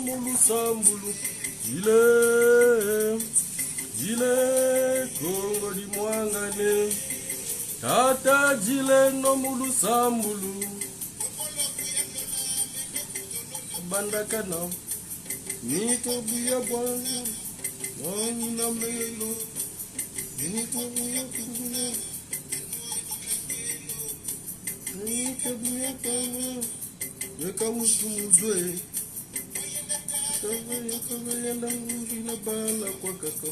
Mouloussamboulou. Il est Congo di Mwangane. Tata Dile no Mouloussamboulou. Bandakana. Nito buya bwana. Nani na melo. Nito buya kunguna. Nito buya kunguna. Yaka musumuzwe. Yaka yanda nguri na bala kwa kaka.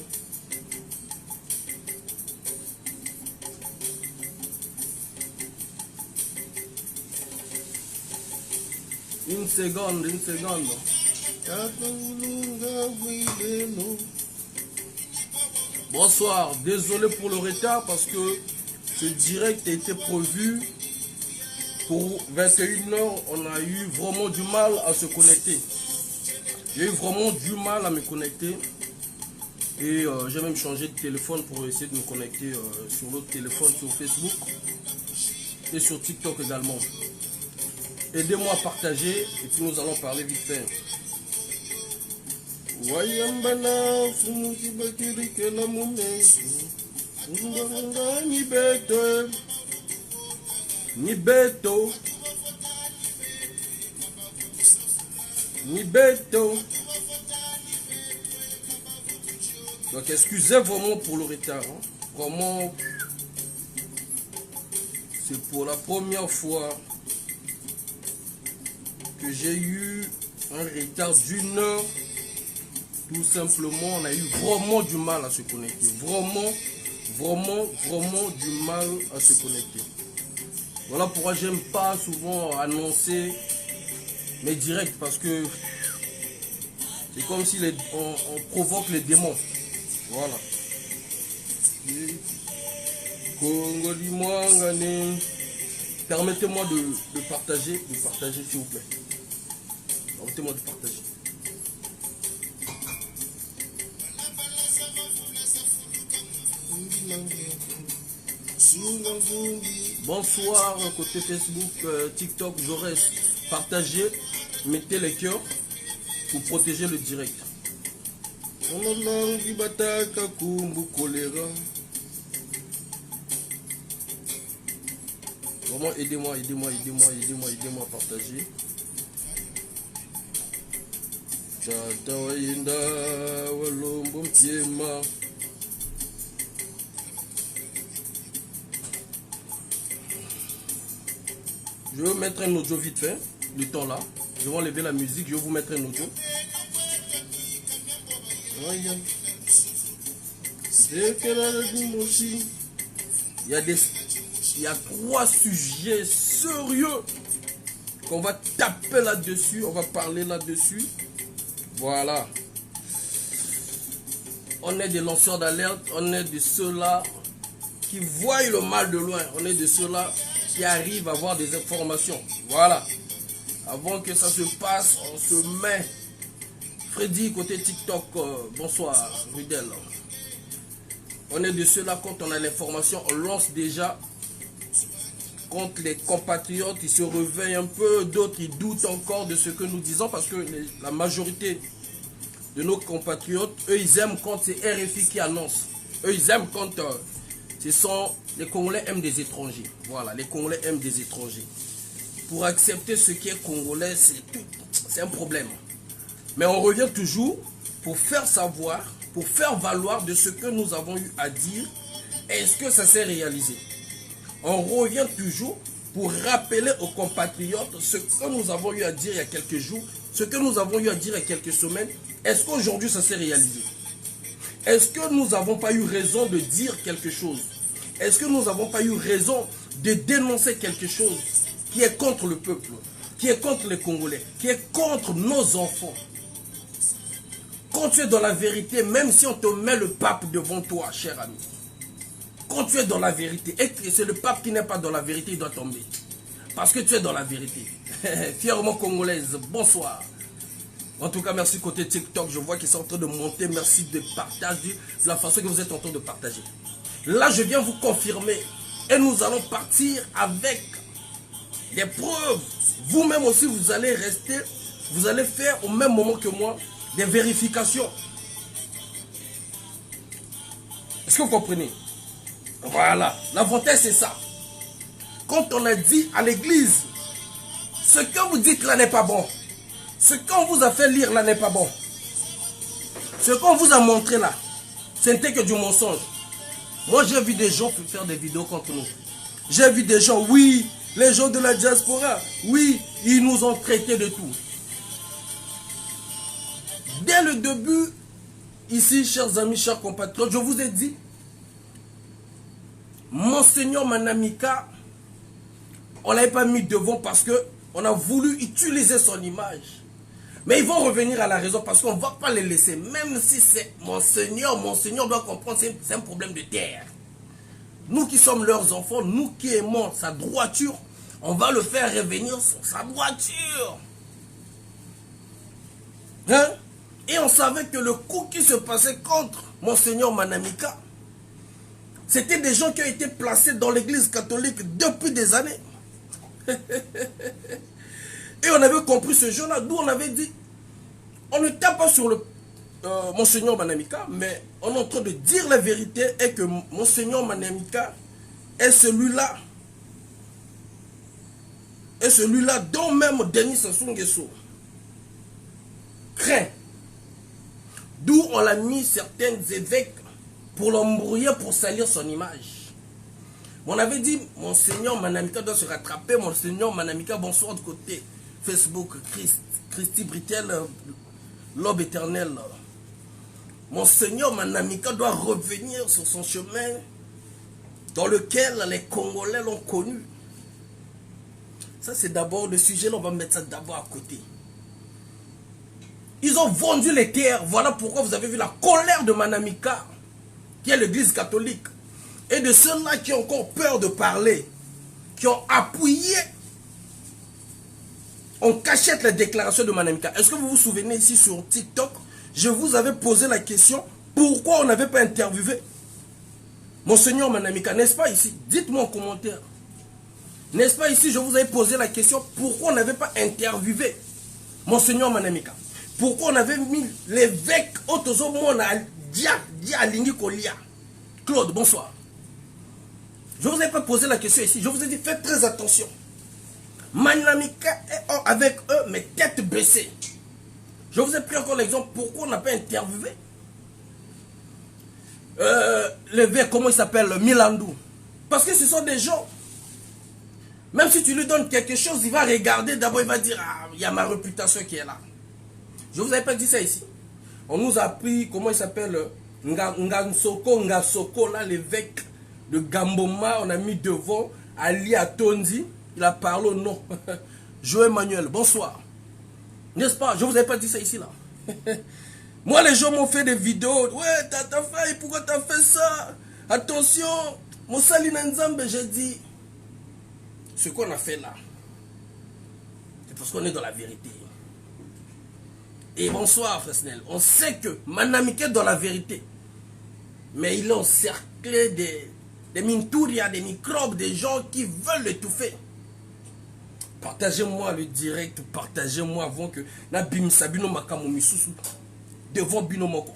Une seconde. Bonsoir, désolé pour le retard parce que ce direct a été prévu pour 21h. On a eu vraiment du mal à se connecter. J'ai eu vraiment du mal à me connecter. Et j'ai même changé de téléphone pour essayer de me connecter sur l'autre téléphone, sur Facebook et sur TikTok également. Aidez-moi à partager et puis nous allons parler vite fait. Wayambana fumuki bakiri kela mumesu. Ni beto. Donc excusez vraiment pour le retard. Hein. Vraiment, c'est pour la première fois que j'ai eu un retard d'une heure. Tout simplement, on a eu vraiment du mal à se connecter. Vraiment du mal à se connecter. Voilà pourquoi j'aime pas souvent annoncer mes directs, parce que c'est comme si on provoque les démons. Voilà. Permettez-moi de partager s'il vous plaît. Permettez-moi de partager. Bonsoir côté Facebook, TikTok, j'aurais partagé, mettez les cœurs pour protéger le direct. Vraiment aidez-moi à partager. Je vais mettre un audio vite fait, le temps là. Je vais enlever la musique, je vais vous mettre un audio. Il y a 3 sujets sérieux qu'on va taper là-dessus, on va parler là-dessus. Voilà. On est des lanceurs d'alerte, on est de ceux-là qui voient le mal de loin, on est de ceux-là qui arrivent à avoir des informations. Voilà. Avant que ça se passe, on se met. Freddy, côté TikTok, bonsoir, Rudel. On est de ceux-là, quand on a l'information, on lance déjà. Quand les compatriotes, ils se réveillent un peu, d'autres, ils doutent encore de ce que nous disons, parce que la majorité de nos compatriotes, eux, ils aiment quand c'est RFI qui annonce. Eux, ils aiment quand ce sont... Les Congolais aiment des étrangers. Voilà, les Congolais aiment des étrangers. Pour accepter ce qui est congolais, c'est un problème. Mais on revient toujours pour faire savoir, pour faire valoir de ce que nous avons eu à dire. Est-ce que ça s'est réalisé? On revient toujours pour rappeler aux compatriotes ce que nous avons eu à dire il y a quelques jours, ce que nous avons eu à dire il y a quelques semaines. Est-ce qu'aujourd'hui ça s'est réalisé? Est-ce que nous n'avons pas eu raison de dire quelque chose? Est-ce que nous n'avons pas eu raison de dénoncer quelque chose qui est contre le peuple, qui est contre les Congolais, qui est contre nos enfants? Quand tu es dans la vérité, même si on te met le pape devant toi, cher ami, quand tu es dans la vérité, et que c'est le pape qui n'est pas dans la vérité, il doit tomber. Parce que tu es dans la vérité. Fièrement congolaise, bonsoir. En tout cas, merci côté TikTok, je vois qu'ils sont en train de monter. Merci de partager de la façon que vous êtes en train de partager. Là, je viens vous confirmer. Et nous allons partir avec des preuves. Vous-même aussi, vous allez rester vous allez faire au même moment que moi des vérifications. Est-ce que vous comprenez? Voilà, l'avantage c'est ça. Quand on a dit à l'église, ce que vous dites là n'est pas bon. Ce qu'on vous a fait lire là n'est pas bon. Ce qu'on vous a montré là, ce n'était que du mensonge. Moi j'ai vu des gens faire des vidéos contre nous. J'ai vu des gens, oui, les gens de la diaspora, oui, ils nous ont traités de tout. Dès le début, ici, chers amis, chers compatriotes, je vous ai dit, Monseigneur Manamika, on ne l'avait pas mis devant parce qu'on a voulu utiliser son image. Mais ils vont revenir à la raison parce qu'on ne va pas les laisser. Même si c'est Monseigneur doit comprendre que c'est un problème de terre. Nous qui sommes leurs enfants, nous qui aimons sa droiture, on va le faire revenir sur sa droiture. Hein? Et on savait que le coup qui se passait contre Monseigneur Manamika, c'était des gens qui ont été placés dans l'église catholique depuis des années. Et on avait compris ce jour-là, d'où on avait dit, on ne tape pas sur le Monseigneur Manamika, mais on est en train de dire la vérité et que Monseigneur Manamika est celui-là dont même Denis Sassou Nguesso craint. D'où on a mis certains évêques pour l'embrouiller, pour salir son image. On avait dit, Monseigneur Manamika doit se rattraper. Monseigneur Manamika, bonsoir de côté Facebook, Christy Britel, l'aube éternelle. Monseigneur Manamika doit revenir sur son chemin dans lequel les Congolais l'ont connu. Ça, c'est d'abord le sujet, là, on va mettre ça d'abord à côté. Ils ont vendu les terres. Voilà pourquoi vous avez vu la colère de Manamika, qui est l'église catholique. Et de ceux-là qui ont encore peur de parler, qui ont appuyé en cachette la déclaration de Manamika. Est-ce que vous vous souvenez ici sur TikTok, je vous avais posé la question, pourquoi on n'avait pas interviewé Monseigneur Manamika, n'est-ce pas ici? Dites-moi en commentaire. N'est-ce pas ici, je vous avais posé la question, pourquoi on n'avait pas interviewé Monseigneur Manamika? Pourquoi on avait mis l'évêque Otozomona Dia Kolia? Claude, bonsoir. Je ne vous ai pas posé la question ici. Je vous ai dit, faites très attention. Manamika est avec eux, mais tête baissée. Je vous ai pris encore l'exemple. Pourquoi on n'a pas interviewé l'évêque, comment il s'appelle, Milandou? Parce que ce sont des gens. Même si tu lui donnes quelque chose, il va regarder. D'abord, il va dire, ah, il y a ma réputation qui est là. Je ne vous avais pas dit ça ici. On nous a appris, comment il s'appelle, Ngasoko, là, l'évêque de Gamboma. On a mis devant Ali Atondi. Il a parlé au nom. Joël Manuel, bonsoir. N'est-ce pas? Je ne vous avais pas dit ça ici, là. Moi, les gens m'ont fait des vidéos. Ouais, t'as fait, pourquoi t'as fait ça? Attention, mon Salina Nzambe, j'ai dit. Ce qu'on a fait là, c'est parce qu'on est dans la vérité. Et bonsoir, Fresnel. On sait que Manamika est dans la vérité. Mais il est encerclé des mintouria, des microbes, des gens qui veulent l'étouffer. Partagez-moi le direct, partagez-moi avant que Nabim Sabino Makamo Misusu devant Binomoko.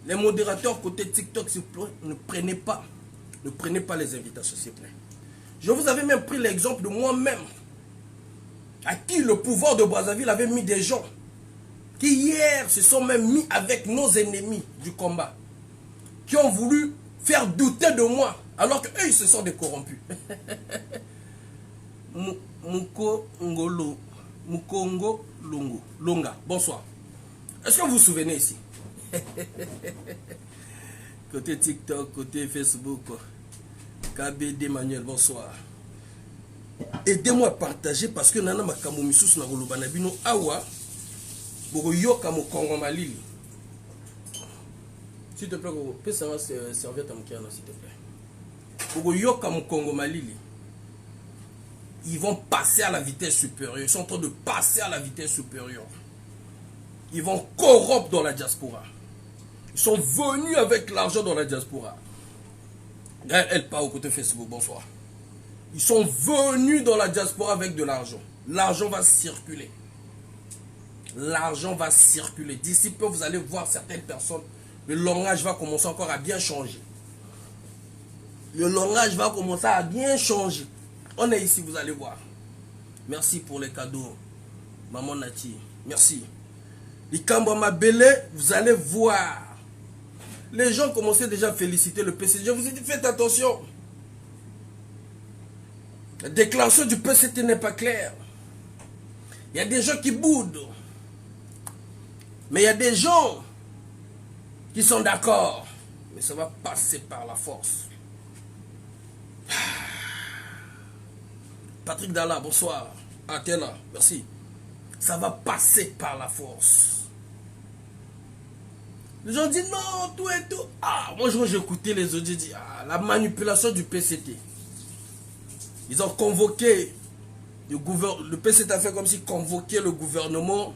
Les modérateurs côté TikTok, s'il vous plaît, ne prenez pas les invitations, s'il vous plaît. Je vous avais même pris l'exemple de moi-même, à qui le pouvoir de Brazzaville avait mis des gens qui hier se sont même mis avec nos ennemis du combat, qui ont voulu faire douter de moi, alors qu'eux, ils se sont des corrompus. Mukongo Longa, bonsoir. Est-ce que vous vous souvenez ici? Côté TikTok, côté Facebook, KBD Manuel, bonsoir. Aidez-moi à partager parce que Nana Makamo Misusu na Golubana Bino Awa Bogoyoka Mokongo Malili. S'il te plaît, peux savoir servir ta mkiana, s'il te plaît. Bogoyoka Mokongo Malili. Ils vont passer à la vitesse supérieure. Ils sont en train de passer à la vitesse supérieure. Ils vont corrompre dans la diaspora. Ils sont venus avec l'argent dans la diaspora. Elle part au côté Facebook, bonsoir. Ils sont venus dans la diaspora avec de l'argent. L'argent va circuler. l'argent va circuler. D'ici peu, vous allez voir certaines personnes, le langage va commencer encore à bien changer. Le langage va commencer à bien changer. On est ici, vous allez voir. Merci pour les cadeaux. Maman Nati, merci. Likamba Mabele, vous allez voir. Les gens commençaient déjà à féliciter le PCT. Je vous ai dit, faites attention. La déclaration du PCT n'est pas claire. Il y a des gens qui boudent. Mais il y a des gens qui sont d'accord. Mais ça va passer par la force. Patrick Dalla, bonsoir. Ah, t'es là, merci. Ça va passer par la force. Les gens disent non, tout et tout. Ah, moi j'ai écouté les autres, j'ai dit, ah, la manipulation du PCT. Ils ont convoqué le PCT a fait comme si convoquait le gouvernement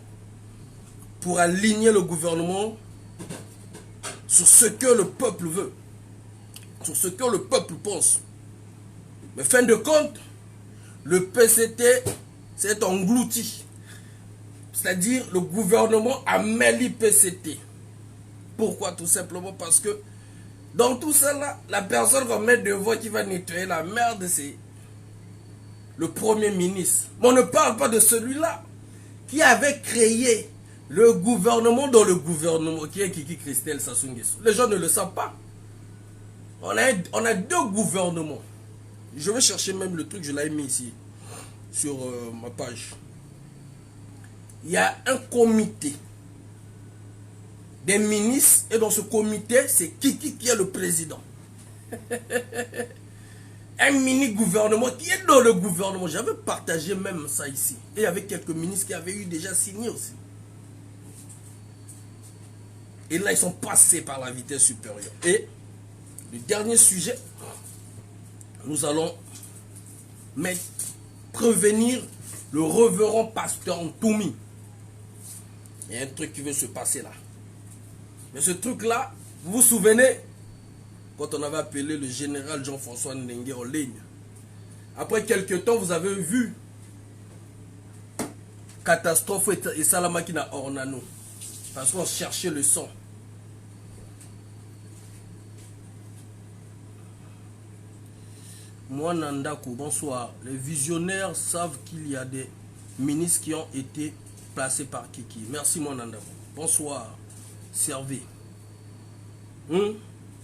pour aligner le gouvernement sur ce que le peuple veut, sur ce que le peuple pense. Mais fin de compte, le PCT s'est englouti. C'est-à-dire le gouvernement a mêlé PCT. Pourquoi? Tout simplement parce que dans tout ça là, la personne qu'on met devant qui va nettoyer la merde, c'est le Premier ministre. Mais on ne parle pas de celui-là qui avait créé le gouvernement dans le gouvernement, qui est Kiki Christelle Sassou Nguesso. Les gens ne le savent pas. On a deux gouvernements. Je vais chercher même le truc, je l'ai mis ici sur ma page. Il y a un comité des ministres et dans ce comité, c'est Kiki qui est le président. Un mini-gouvernement qui est dans le gouvernement. J'avais partagé même ça ici. Et il y avait quelques ministres qui avaient eu déjà signé aussi. Et là, ils sont passés par la vitesse supérieure. Et le dernier sujet, nous allons prévenir le révérend pasteur Ntoumi. Il y a un truc qui veut se passer là. Mais ce truc-là, vous vous souvenez, quand on avait appelé le général Jean-François Ndenge en ligne. Après quelques temps, vous avez vu catastrophe et Salamaki na Ornano. Parce qu'on cherchait le sang. Moi, Nandakou, bonsoir. Les visionnaires savent qu'il y a des ministres qui ont été placés par Kiki. Merci, moi, Nandakou. Bonsoir. Servez.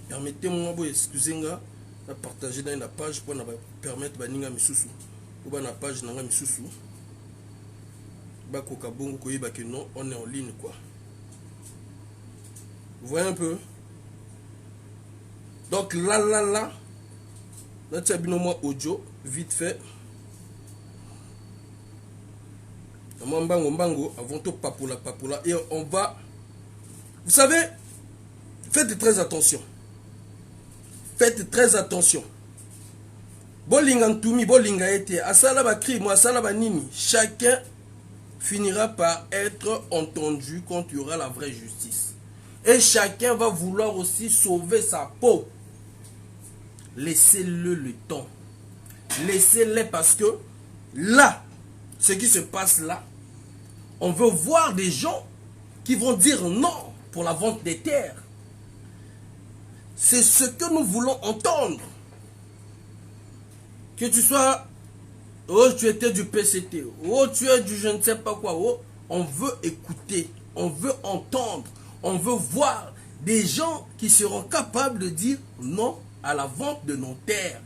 Permettez-moi, excusez-moi, de partager dans la page pour permettre à Ninga Misusu. Ou dans la page Nanga Misusu. Non, on est en ligne, quoi. Vous voyez un peu? Donc là, là, tu as bien moi audio, vite fait. Avant tout papoula. Et on va. Vous savez, faites très attention. Faites très attention. Bolinga Ntoumi, bolinga ete, asala ba cri, moi asala ba nini. Chacun finira par être entendu quand il y aura la vraie justice. Et chacun va vouloir aussi sauver sa peau. Laissez-le le temps. Laissez-les parce que là, ce qui se passe là, on veut voir des gens qui vont dire non pour la vente des terres. C'est ce que nous voulons entendre. Que tu sois, oh tu étais du PCT, oh tu es du je ne sais pas quoi, oh, on veut écouter, on veut entendre, on veut voir des gens qui seront capables de dire non à la vente de nos terres.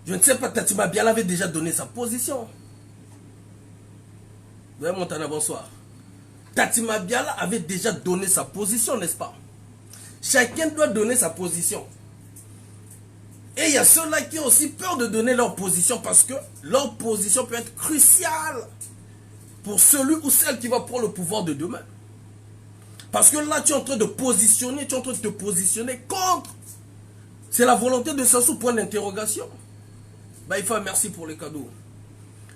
Je ne sais pas, Tatima Biala avait déjà donné sa position. Vous voyez, Montana, bonsoir. Tatima Biala avait déjà donné sa position, n'est-ce pas? Chacun doit donner sa position. Et il y a ceux-là qui ont aussi peur de donner leur position parce que leur position peut être cruciale pour celui ou celle qui va prendre le pouvoir de demain. Parce que là, tu es en train de positionner, tu es en train de te positionner contre. C'est la volonté de Sassou, point d'interrogation. Bah, il faut merci pour les cadeaux.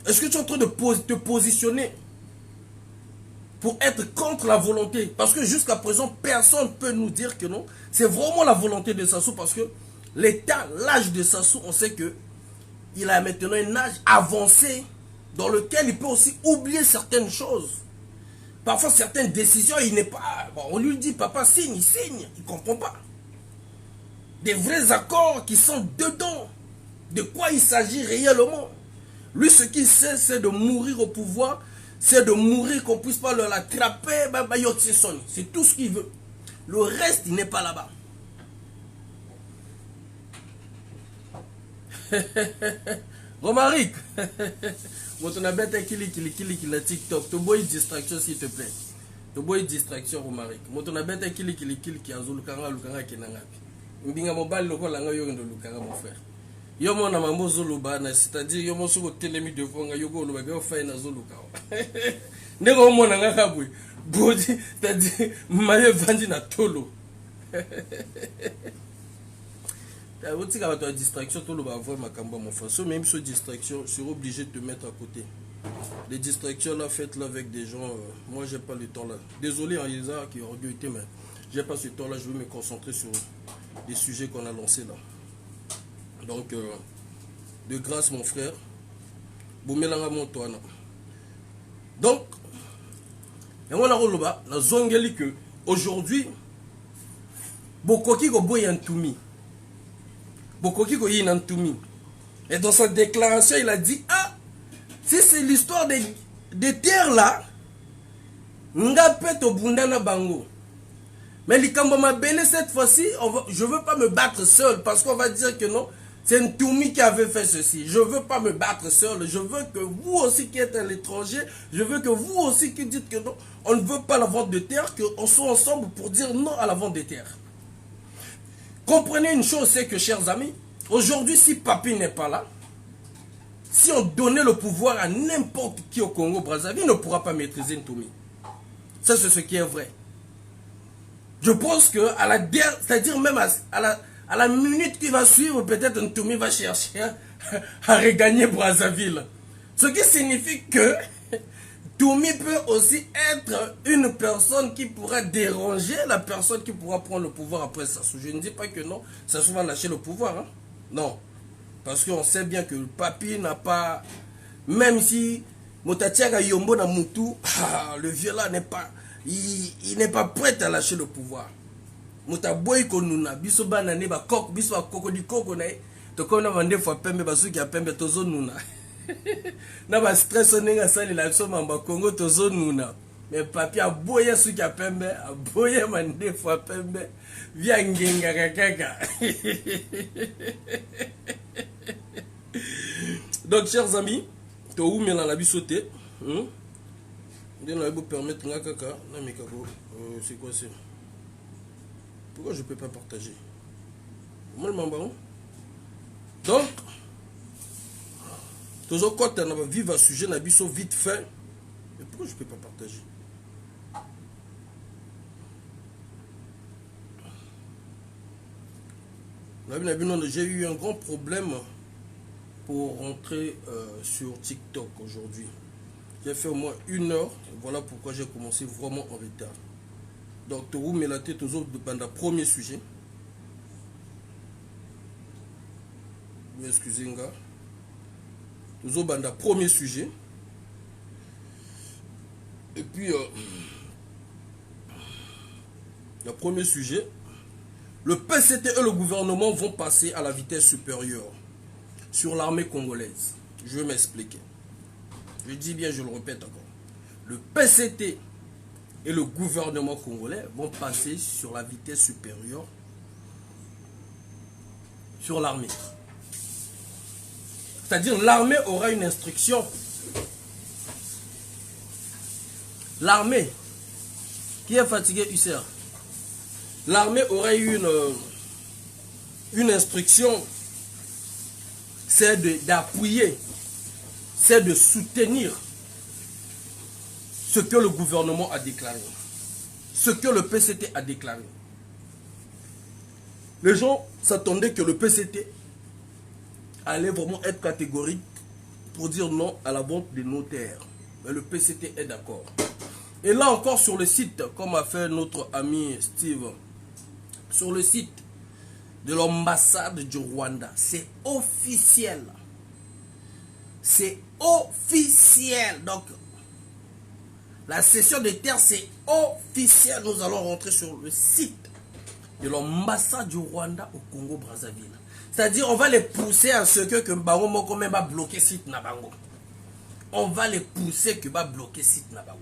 Est-ce que tu es en train de te positionner pour être contre la volonté? Parce que jusqu'à présent, personne ne peut nous dire que non. C'est vraiment la volonté de Sassou parce que l'état, l'âge de Sassou, on sait que il a maintenant un âge avancé dans lequel il peut aussi oublier certaines choses. Parfois, certaines décisions, il n'est pas... Bon, on lui dit, papa, signe, il signe. Il ne comprend pas. Des vrais accords qui sont dedans. De quoi il s'agit réellement. Lui, ce qu'il sait, c'est de mourir au pouvoir. C'est de mourir, qu'on ne puisse pas l'attraper. C'est tout ce qu'il veut. Le reste, il n'est pas là-bas. Romaric, on a bête qui la TikTok. Tu bois une distraction s'il te plaît. Tu bois une distraction Romaric. On a bête qui a zulukanga lukanga kinangapi. Mbinga mobile loko langa yo ndo lukanga mon frère. Yo mona mambo zuluba na c'est-à-dire yo moso ko telemi devant nga yo go lo ba fa na zuluka. Ndeko mona nga kabwe. Bodi c'est-à-dire maye vandi na tolo. Tu as une distraction, tu vas avoir ma camba, mon frère. Si même sur distraction, je suis obligé de te mettre à côté. Les distractions là, faites-là avec des gens. Moi, j'ai pas le temps là. Désolé, hein, Isa qui est orgueilleux, mais j'ai pas ce temps là. Je vais me concentrer sur les sujets qu'on a lancés là. Donc, de grâce, mon frère. Boumelanga Montoana. Donc, et on a roloba, la zone que aujourd'hui, Bokoki Goboy Antoumi. Et dans sa déclaration, il a dit, ah, si c'est l'histoire des terres là, Ngapeto Bundana Bango. Mais l'Ikambo m'a belé cette fois-ci, je ne veux pas me battre seul, parce qu'on va dire que non, c'est Ntoumi qui avait fait ceci. Je ne veux pas me battre seul, je veux que vous aussi qui êtes à l'étranger, je veux que vous aussi qui dites que non, on ne veut pas la vente de terre, qu'on soit ensemble pour dire non à la vente de terre. Comprenez une chose, c'est que, chers amis, aujourd'hui, si Papi n'est pas là, si on donnait le pouvoir à n'importe qui au Congo-Brazzaville, il ne pourra pas maîtriser Ntoumi. Ça, c'est ce qui est vrai. Je pense que, c'est-à-dire même à la minute qui va suivre, peut-être Ntoumi va chercher à regagner Brazzaville. Ce qui signifie que Ntoumi peut aussi être une personne qui pourra déranger la personne qui pourra prendre le pouvoir après Sassou. Je ne dis pas que non, Sassou va lâcher le pouvoir. Hein? Non. Parce qu'on sait bien que le Papi n'a pas... Même si Motatiaga Yombo na Moutou, le vieux là n'est pas... Il n'est pas prêt à lâcher le pouvoir. Motaboy konuna, biso banane ba kok, biso ba koko di koko na tokona vande fois pembe basuki ya pembe tozo nuna. Na ba stress onenga sali la so mamba Congo tozo nuna. Mais Papi a boye suki ya pembe, a boye mande fois pembe. Via ngenga kakaka. Donc chers amis, to ou mela la bisoté, on va vous permettre nga kaka na mikako, c'est quoi c'est? Pourquoi je ne peux pas partager? Donc, toujours quand on va vivre un sujet, on a vu vite fait. Mais pourquoi je ne peux pas partager? J'ai eu un grand problème pour rentrer sur TikTok aujourd'hui. J'ai fait au moins 1 heure. Voilà pourquoi j'ai commencé vraiment en retard. Donc, tu vous mettez la tête aux autres dans le premier sujet. Vous excusez-moi. Toujours dans le premier sujet. Et puis, le premier sujet. Le PCT et le gouvernement vont passer à la vitesse supérieure sur l'armée congolaise. Je vais m'expliquer. Je dis bien, je le répète encore. Le PCT et le gouvernement congolais vont passer sur la vitesse supérieure sur l'armée. C'est-à-dire l'armée aura une instruction. L'armée qui est fatiguée, UCR. L'armée aurait eu une instruction, c'est d'appuyer, c'est de soutenir ce que le gouvernement a déclaré, ce que le PCT a déclaré. Les gens s'attendaient que le PCT allait vraiment être catégorique pour dire non à la vente de nos terres. Mais le PCT est d'accord. Et là encore sur le site, comme a fait notre ami Steve, sur le site de l'ambassade du Rwanda, c'est officiel. C'est officiel. Donc, La cession des terres, c'est officiel. Nous allons rentrer sur le site de l'ambassade du Rwanda au Congo-Brazzaville. C'est-à-dire, on va les pousser à ce que Mbango Moko même va bloquer le site Nabango. On va les pousser que va bloquer le site Nabango.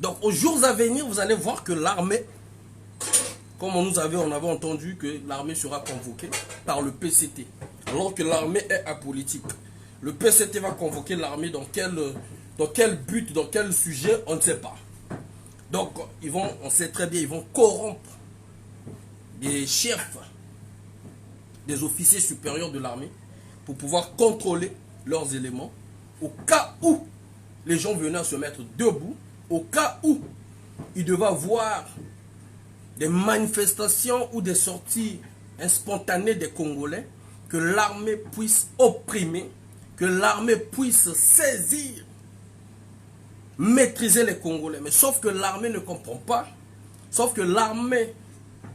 Donc, aux jours à venir, vous allez voir que l'armée, comme on avait entendu que l'armée sera convoquée par le PCT, alors que l'armée est apolitique. Le PCT va convoquer l'armée dans quel but, dans quel sujet, on ne sait pas. Donc, on sait très bien, ils vont corrompre des chefs, des officiers supérieurs de l'armée pour pouvoir contrôler leurs éléments au cas où les gens venaient à se mettre debout, au cas où ils devaient avoir des manifestations ou des sorties spontanées des Congolais, que l'armée puisse opprimer, que l'armée puisse saisir, maîtriser les Congolais. Mais sauf que l'armée ne comprend pas, sauf que l'armée,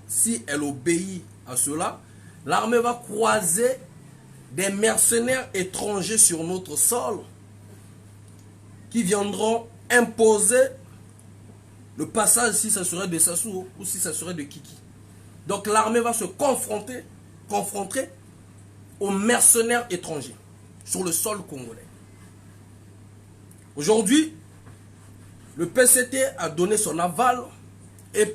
si elle obéit à cela, l'armée va croiser des mercenaires étrangers sur notre sol qui viendront imposer le passage si ça serait de Sassou ou si ça serait de Kiki. Donc l'armée va se confronter aux mercenaires étrangers sur le sol congolais. Aujourd'hui, le PCT a donné son aval et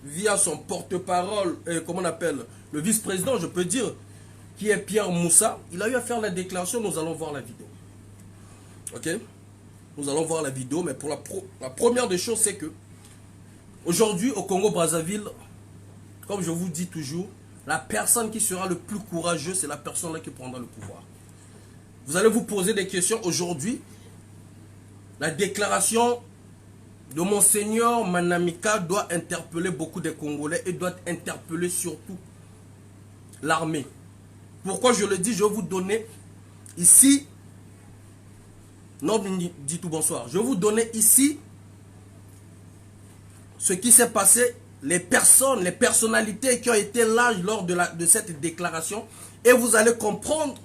via son porte-parole, comment on appelle, le vice-président, je peux dire, qui est Pierre Moussa, il a eu à faire la déclaration, nous allons voir la vidéo. Ok? Nous allons voir la vidéo, mais pour la première des choses, c'est que aujourd'hui, au Congo-Brazzaville, comme je vous dis toujours, la personne qui sera le plus courageux, c'est la personne-là qui prendra le pouvoir. Vous allez vous poser des questions aujourd'hui. La déclaration de Monseigneur Manamika doit interpeller beaucoup de Congolais et doit interpeller surtout l'armée. Pourquoi je le dis? Je vais vous donner ici, non, dis tout bonsoir. Je vais vous donner ici ce qui s'est passé, les personnes, les personnalités qui ont été là lors de cette déclaration, et vous allez comprendre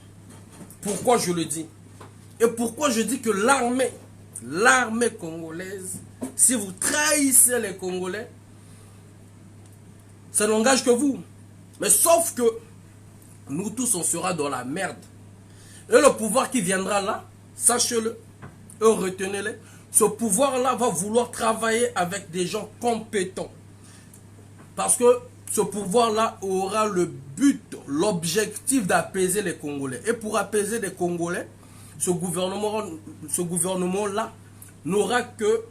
pourquoi je le dis. Et pourquoi je dis que l'armée congolaise, si vous trahissez les Congolais, ça n'engage que vous. Mais sauf que nous tous, on sera dans la merde. Et le pouvoir qui viendra là, sachez-le, et retenez-le, ce pouvoir-là va vouloir travailler avec des gens compétents. Parce que ce pouvoir-là aura le but, l'objectif d'apaiser les Congolais. Et pour apaiser les Congolais, ce gouvernement-là n'aura que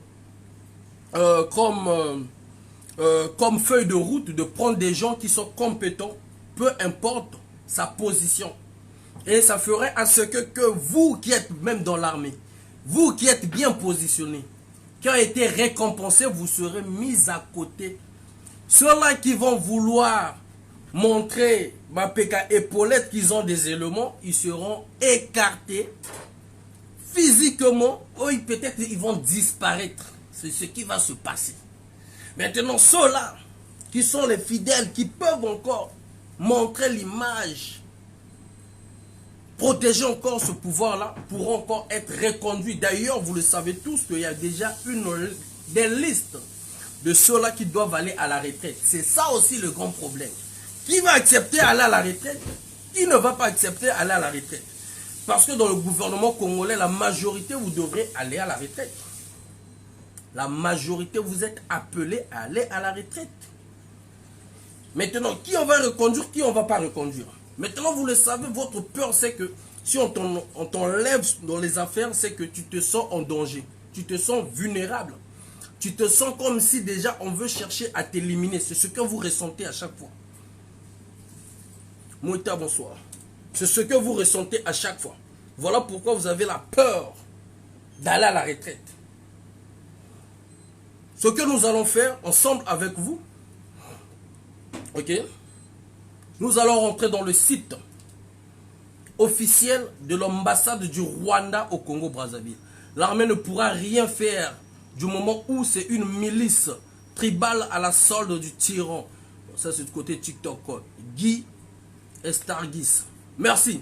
comme feuille de route de prendre des gens qui sont compétents, peu importe sa position. Et ça ferait à ce que vous qui êtes même dans l'armée, vous qui êtes bien positionnés, qui ont été récompensés, vous serez mis à côté. Ceux-là qui vont vouloir montrer Mapeka épaulette qu'ils ont des éléments, ils seront écartés physiquement, ou peut-être ils vont disparaître. C'est ce qui va se passer. Maintenant, ceux-là qui sont les fidèles, qui peuvent encore montrer l'image, protéger encore ce pouvoir-là, pourront encore être reconduits. D'ailleurs, vous le savez tous qu'il y a déjà des listes de ceux-là qui doivent aller à la retraite. C'est ça aussi le grand problème. Qui va accepter aller à la retraite? Qui ne va pas accepter aller à la retraite? Parce que dans le gouvernement congolais, la majorité, vous devrez aller à la retraite. La majorité, vous êtes appelés à aller à la retraite. Maintenant, qui on va reconduire, qui on ne va pas reconduire? Maintenant, vous le savez, votre peur, c'est que si on t'enlève dans les affaires, c'est que tu te sens en danger. Tu te sens vulnérable. Tu te sens comme si déjà on veut chercher à t'éliminer. C'est ce que vous ressentez à chaque fois. Moïta, bonsoir. C'est ce que vous ressentez à chaque fois. Voilà pourquoi vous avez la peur d'aller à la retraite. Ce que nous allons faire ensemble avec vous, ok, nous allons rentrer dans le site officiel de l'ambassade du Rwanda au Congo-Brazzaville. L'armée ne pourra rien faire du moment où c'est une milice tribale à la solde du tyran. Ça, c'est du côté TikTok. Guy Estargis. Merci.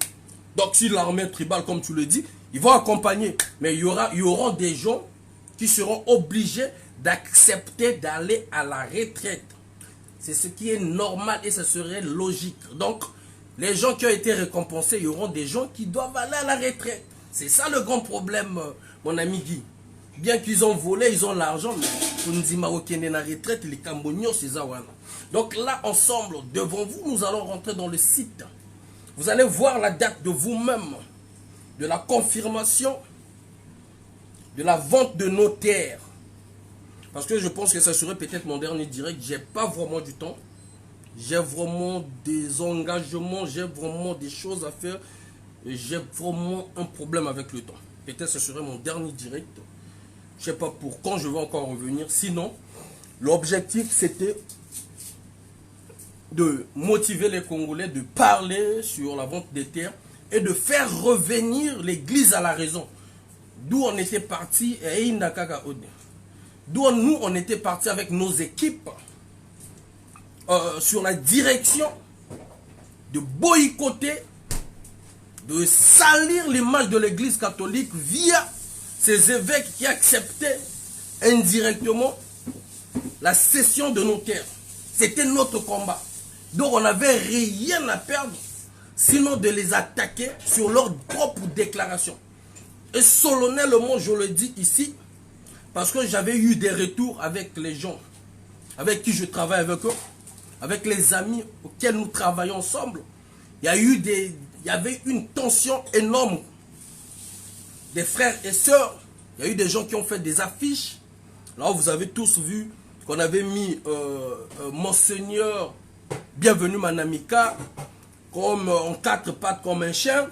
Donc, si l'armée tribale, comme tu le dis, ils vont accompagner. Mais il y aura des gens qui seront obligés d'accepter d'aller à la retraite. C'est ce qui est normal et ce serait logique. Donc, les gens qui ont été récompensés, il y auront des gens qui doivent aller à la retraite. C'est ça le grand problème, mon ami Guy. Bien qu'ils ont volé, ils ont l'argent, mais on nous dit Marocains à la retraite, les Cambonios, c'est ça. Donc là, ensemble, devant vous, nous allons rentrer dans le site. Vous allez voir la date de vous-même, de la confirmation, de la vente de nos terres. Parce que je pense que ça serait peut-être mon dernier direct. J'ai pas vraiment du temps. J'ai vraiment des engagements. J'ai vraiment des choses à faire. J'ai vraiment un problème avec le temps. Peut-être que ce serait mon dernier direct. Je sais pas pour quand je vais encore revenir. Sinon, l'objectif c'était de motiver les Congolais, de parler sur la vente des terres et de faire revenir l'église à la raison. D'où on était parti. D'où nous, on était parti avec nos équipes sur la direction de boycotter, de salir l'image de l'église catholique via ces évêques qui acceptaient indirectement la cession de nos terres. C'était notre combat. Donc on n'avait rien à perdre, sinon de les attaquer sur leur propre déclaration. Et solennellement, je le dis ici, parce que j'avais eu des retours avec les gens avec qui je travaille avec eux, avec les amis auxquels nous travaillons ensemble. Il y avait une tension énorme des frères et sœurs. Il y a eu des gens qui ont fait des affiches. Là, vous avez tous vu qu'on avait mis Monseigneur Bienvenue Manamika comme en quatre pattes comme un chien.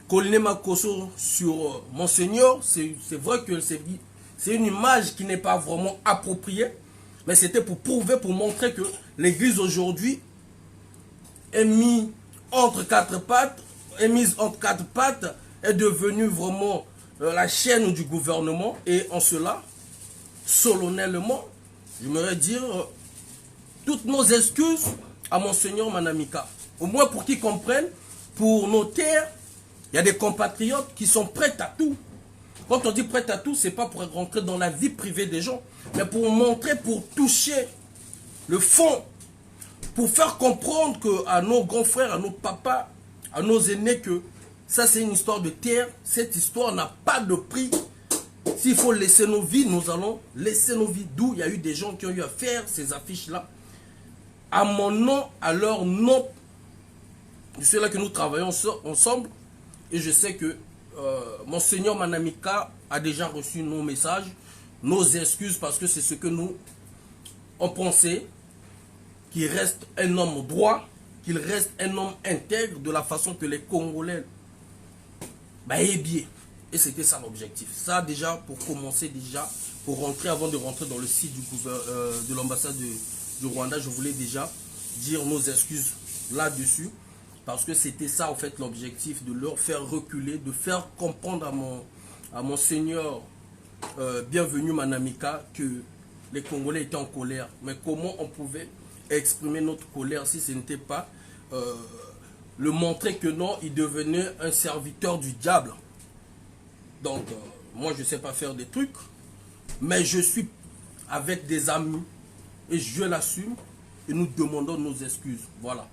Colline Makoso sur Monseigneur. C'est vrai que c'est une image qui n'est pas vraiment appropriée. Mais c'était pour prouver, pour montrer que l'église aujourd'hui est mise entre quatre pattes, est devenue vraiment la chaîne du gouvernement. Et en cela, solennellement, j'aimerais dire toutes nos excuses à Monseigneur Manamika. Au moins pour qu'ils comprennent, pour nos terres, il y a des compatriotes qui sont prêts à tout. Quand on dit prêt à tout, ce n'est pas pour rentrer dans la vie privée des gens, mais pour montrer, pour toucher le fond, pour faire comprendre à nos grands frères, à nos papas, à nos aînés que ça c'est une histoire de terre, cette histoire n'a pas de prix. S'il faut laisser nos vies, nous allons laisser nos vies. D'où il y a eu des gens qui ont eu à faire ces affiches-là. À mon nom, à leur nom, de ceux-là que nous travaillons ensemble, et je sais que Monseigneur Manamika a déjà reçu nos messages, nos excuses, parce que c'est ce que nous on pensait, qu'il reste un homme droit, qu'il reste un homme intègre de la façon que les Congolais est bien. Et c'était ça l'objectif. Ça déjà, pour commencer déjà, pour rentrer, avant de rentrer dans le site de l'ambassade du Rwanda, je voulais déjà dire nos excuses là-dessus. Parce que c'était ça en fait l'objectif, de leur faire reculer, de faire comprendre à Monseigneur Bienvenue Manamika que les Congolais étaient en colère. Mais comment on pouvait exprimer notre colère si ce n'était pas le montrer que non, il devenait un serviteur du diable. Donc moi je ne sais pas faire des trucs, mais je suis avec des amis et je l'assume et nous demandons nos excuses. Voilà.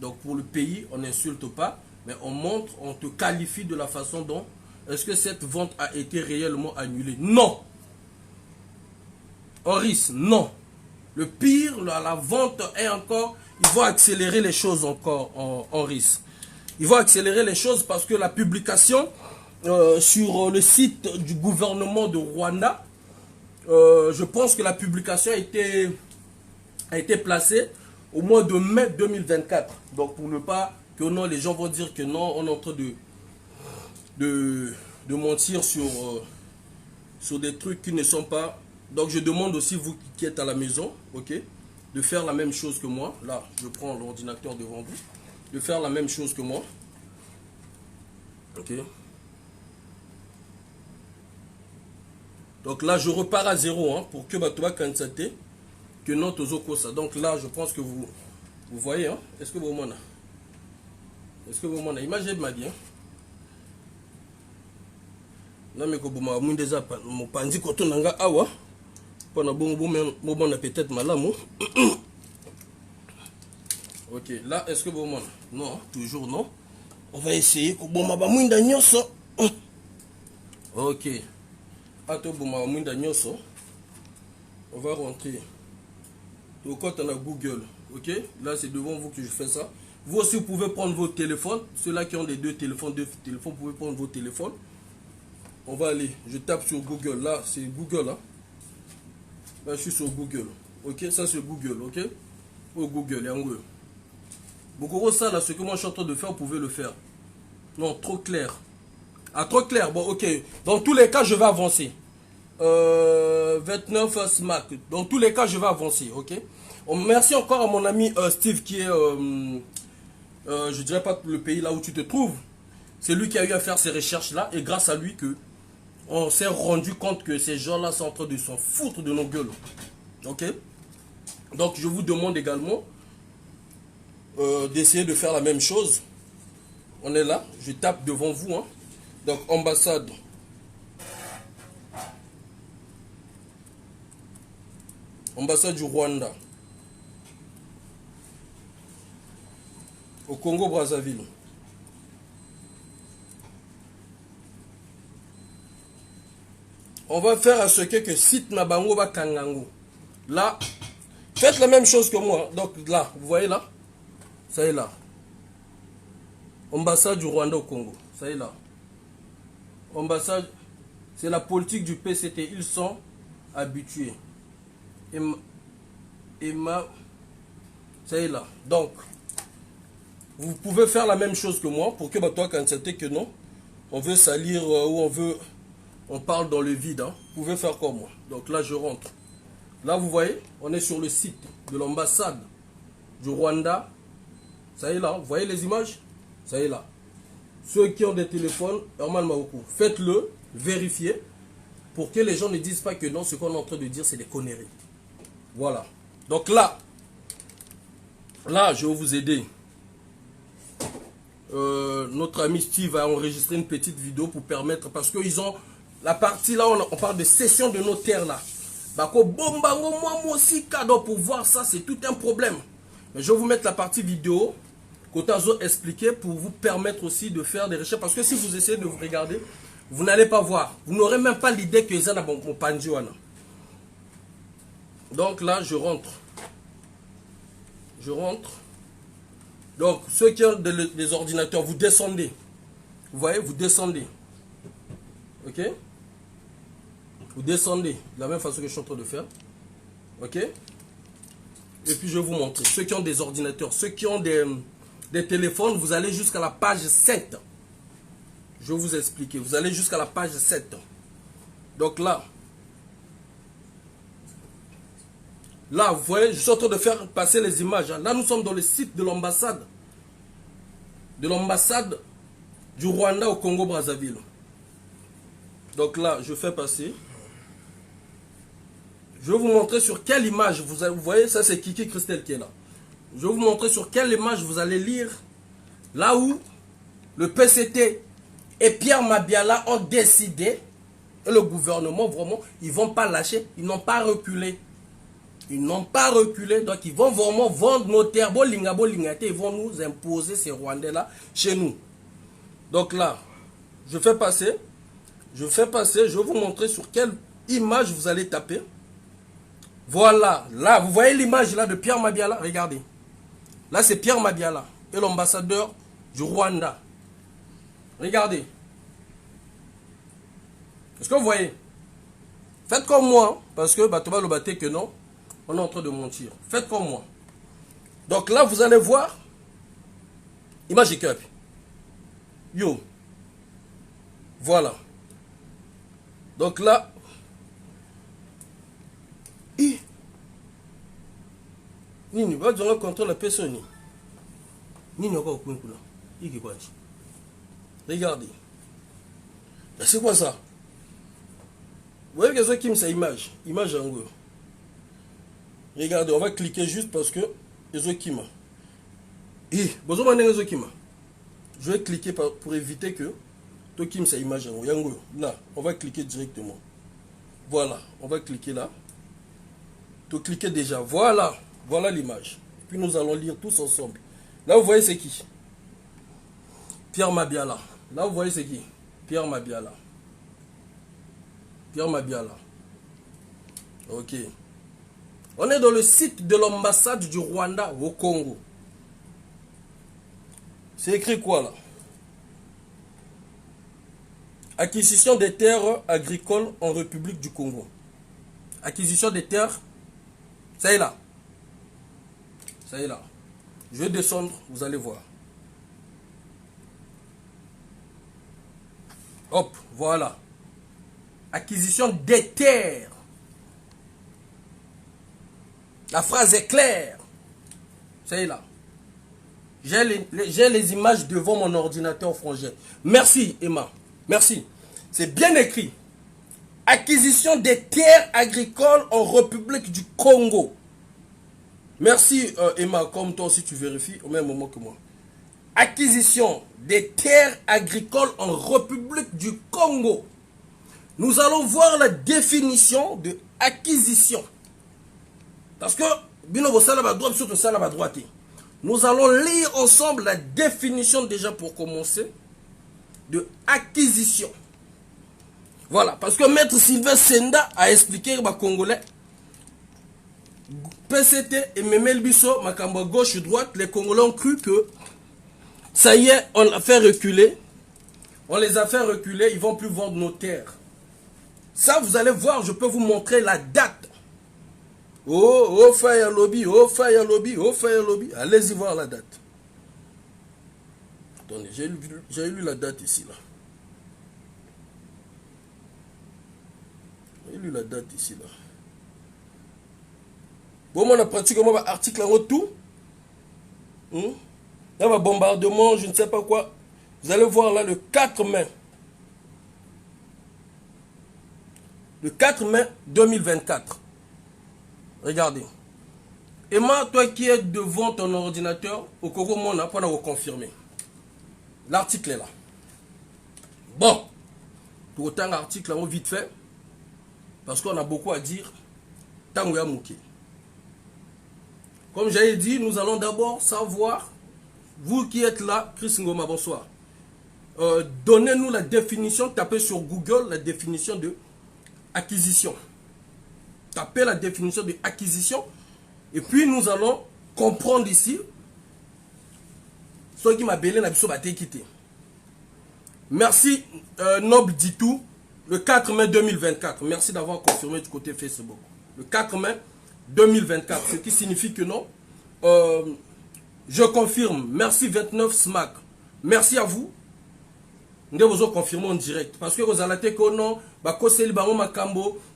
Donc pour le pays, on n'insulte pas, mais on montre, on te qualifie de la façon dont est-ce que cette vente a été réellement annulée. Non. Horis, non. Le pire, la vente est encore, ils vont accélérer les choses encore, Horis. Ils vont accélérer les choses parce que la publication sur le site du gouvernement de Rwanda, je pense que la publication a été placée au mois de mai 2024. Donc pour ne pas que non, les gens vont dire que non, on est en train de mentir sur des trucs qui ne sont pas. Donc je demande aussi, vous qui êtes à la maison, ok, de faire la même chose que moi. Là, je prends l'ordinateur devant vous. De faire la même chose que moi. Ok. Donc là, je repars à zéro, hein, pour que Batoba Kansate, que non Tozokosa. Donc là, je pense que vous voyez, hein. Est-ce que vous m'en avez? Est-ce que vous m'en avez? Imaginez ma bien. Non mais comme moi déjà mon pandi koto nanga awa pendant bon peut-être malamu. Ok, là est-ce que bon non, toujours non. On va essayer ko bon ma mwinda nyoso. Ok. Ato bon ma mwinda nyoso. On va rentrer. Au compte on a Google. Ok, là c'est devant vous que je fais ça. Vous aussi vous pouvez prendre vos téléphones. Ceux-là qui ont des deux téléphones, vous pouvez prendre vos téléphones. On va aller, je tape sur Google, là c'est Google, hein. Là je suis sur Google, ok, ça c'est Google, ok. Oh Google, et en gros. Beaucoup ça là, ce que moi je suis en train de faire, vous pouvez le faire. Non, trop clair. Ah, trop clair, bon ok. Dans tous les cas, je vais avancer. 29 SMAC, dans tous les cas, je vais avancer, ok. Merci encore à mon ami Steve qui est, je dirais pas le pays là où tu te trouves. C'est lui qui a eu à faire ces recherches là, et grâce à lui que on s'est rendu compte que ces gens-là sont en train de s'en foutre de nos gueules. Ok? Donc, je vous demande également d'essayer de faire la même chose. On est là. Je tape devant vous. Hein. Donc, ambassade. Ambassade du Rwanda. Au Congo-Brazzaville. On va faire à ce que site Nabango va Kangango. Là, faites la même chose que moi. Donc là, vous voyez là, ça est là. Ambassade du Rwanda au Congo. Ça est là. Ambassade, c'est la politique du PCT. Ils sont habitués. Ça est là. Donc, vous pouvez faire la même chose que moi pour que toi, quand c'était que non, on veut salir ou on veut... On parle dans le vide, hein. Vous pouvez faire comme moi. Donc là, je rentre. Là, vous voyez, on est sur le site de l'ambassade du Rwanda. Ça y est là, vous voyez les images? Ça y est là. Ceux qui ont des téléphones, Herman Maoku, faites-le, vérifiez, pour que les gens ne disent pas que non, ce qu'on est en train de dire, c'est des conneries. Voilà. Donc là, je vais vous aider. Notre ami Steve a enregistré une petite vidéo pour permettre, parce qu'ils ont... La partie là, on parle de session de notaire là. Bako bombango moi aussi cadeau pour voir ça, c'est tout un problème. Mais je vais vous mettre la partie vidéo Kotazo expliquer pour vous permettre aussi de faire des recherches. Parce que si vous essayez de vous regarder, vous n'allez pas voir. Vous n'aurez même pas l'idée que ça n'a pas mon pandiwana. Donc là, je rentre. Je rentre. Donc ceux qui ont des ordinateurs, vous descendez. Vous voyez, vous descendez. Ok? Vous descendez de la même façon que je suis en train de faire. Ok? Et puis je vais vous montrer. Ceux qui ont des ordinateurs, ceux qui ont des téléphones, vous allez jusqu'à la page 7. Je vais vous expliquer. Vous allez jusqu'à la page 7. Donc là, vous voyez, je suis en train de faire passer les images. Là, nous sommes dans le site de l'ambassade. De l'ambassade du Rwanda au Congo-Brazzaville. Donc là, je fais passer. Je vais vous montrer sur quelle image, vous voyez, ça c'est Kiki Christelle qui est là. Je vais vous montrer sur quelle image vous allez lire. Là où le PCT et Pierre Mabiala ont décidé, et le gouvernement vraiment, ils ne vont pas lâcher, ils n'ont pas reculé. Ils n'ont pas reculé, donc ils vont vraiment vendre nos terres, ils vont nous imposer ces Rwandais-là chez nous. Donc là, je fais passer, je vais vous montrer sur quelle image vous allez taper. Voilà, là, vous voyez l'image là de Pierre Mabiala, regardez. Là, c'est Pierre Mabiala et l'ambassadeur du Rwanda. Regardez. Est-ce que vous voyez? Faites comme moi, parce que Batoba le batté que non, on est en train de mentir. Faites comme moi. Donc là, vous allez voir. Image et cap. Yo. Voilà. Donc là. Nini, va dire contre la personne. Nini, encore au là. Regardez. C'est quoi ça? Vous voyez que ça qui me ça image. Image en gros. Regardez, on va cliquer juste parce que les okima. Je vais cliquer pour éviter que Toi qui me sais image, là, on va cliquer directement. Voilà, on va cliquer là. Tu cliquez déjà. Voilà, voilà l'image. Puis nous allons lire tous ensemble. Là, vous voyez c'est qui? Pierre Mabiala. Là, vous voyez c'est qui? Pierre Mabiala. Pierre Mabiala. Ok. On est dans le site de l'ambassade du Rwanda au Congo. C'est écrit quoi là? Acquisition des terres agricoles en République du Congo. Acquisition des terres. Ça y est là. Ça y est là. Je vais descendre, vous allez voir. Hop, voilà. Acquisition des terres. La phrase est claire. Ça y est là. J'ai les images devant mon ordinateur frangin. Merci Emma. Merci. C'est bien écrit. Acquisition des terres agricoles en République du Congo. Merci Emma, comme toi aussi tu vérifies au même moment que moi. Acquisition des terres agricoles en République du Congo. Nous allons voir la définition de acquisition. Parce que, nous allons lire ensemble la définition déjà pour commencer de acquisition. Voilà, parce que Maître Sylvain Senda a expliqué aux Congolais, PCT et Memel Bisso, Makamba gauche droite, les Congolais ont cru que ça y est, on l'a fait reculer. On les a fait reculer, ils ne vont plus vendre nos terres. Ça, vous allez voir, je peux vous montrer la date. Oh, fire lobby, oh, fire lobby, oh, fire lobby. Allez-y voir la date. Attendez, j'ai lu la date ici, là. J'ai lu la date ici, là. Bon, on a pratiquement un article en tout. Il y a un bombardement, je ne sais pas quoi. Vous allez voir là le 4 mai. Le 4 mai 2024. Regardez. Emma, toi qui es devant ton ordinateur, au Congo, on n'a pas à confirmer. L'article est là. Bon. Pour autant, l'article est vite fait. Parce qu'on a beaucoup à dire. Tango Mouké. Comme j'avais dit, nous allons d'abord savoir, vous qui êtes là, Chris Ngoma, bonsoir. Donnez-nous la définition, tapez sur Google la définition de acquisition. Tapez la définition de acquisition et puis nous allons comprendre ici ce qui m'a belé n'a pas été quitté. Merci Noble Ditou, le 4 mai 2024. Merci d'avoir confirmé du côté Facebook. Le 4 mai 2024, ce qui signifie que non. Je confirme. Merci 29 SMAC. Merci à vous. Nous vous confirmons en direct. Parce que vous allez que non,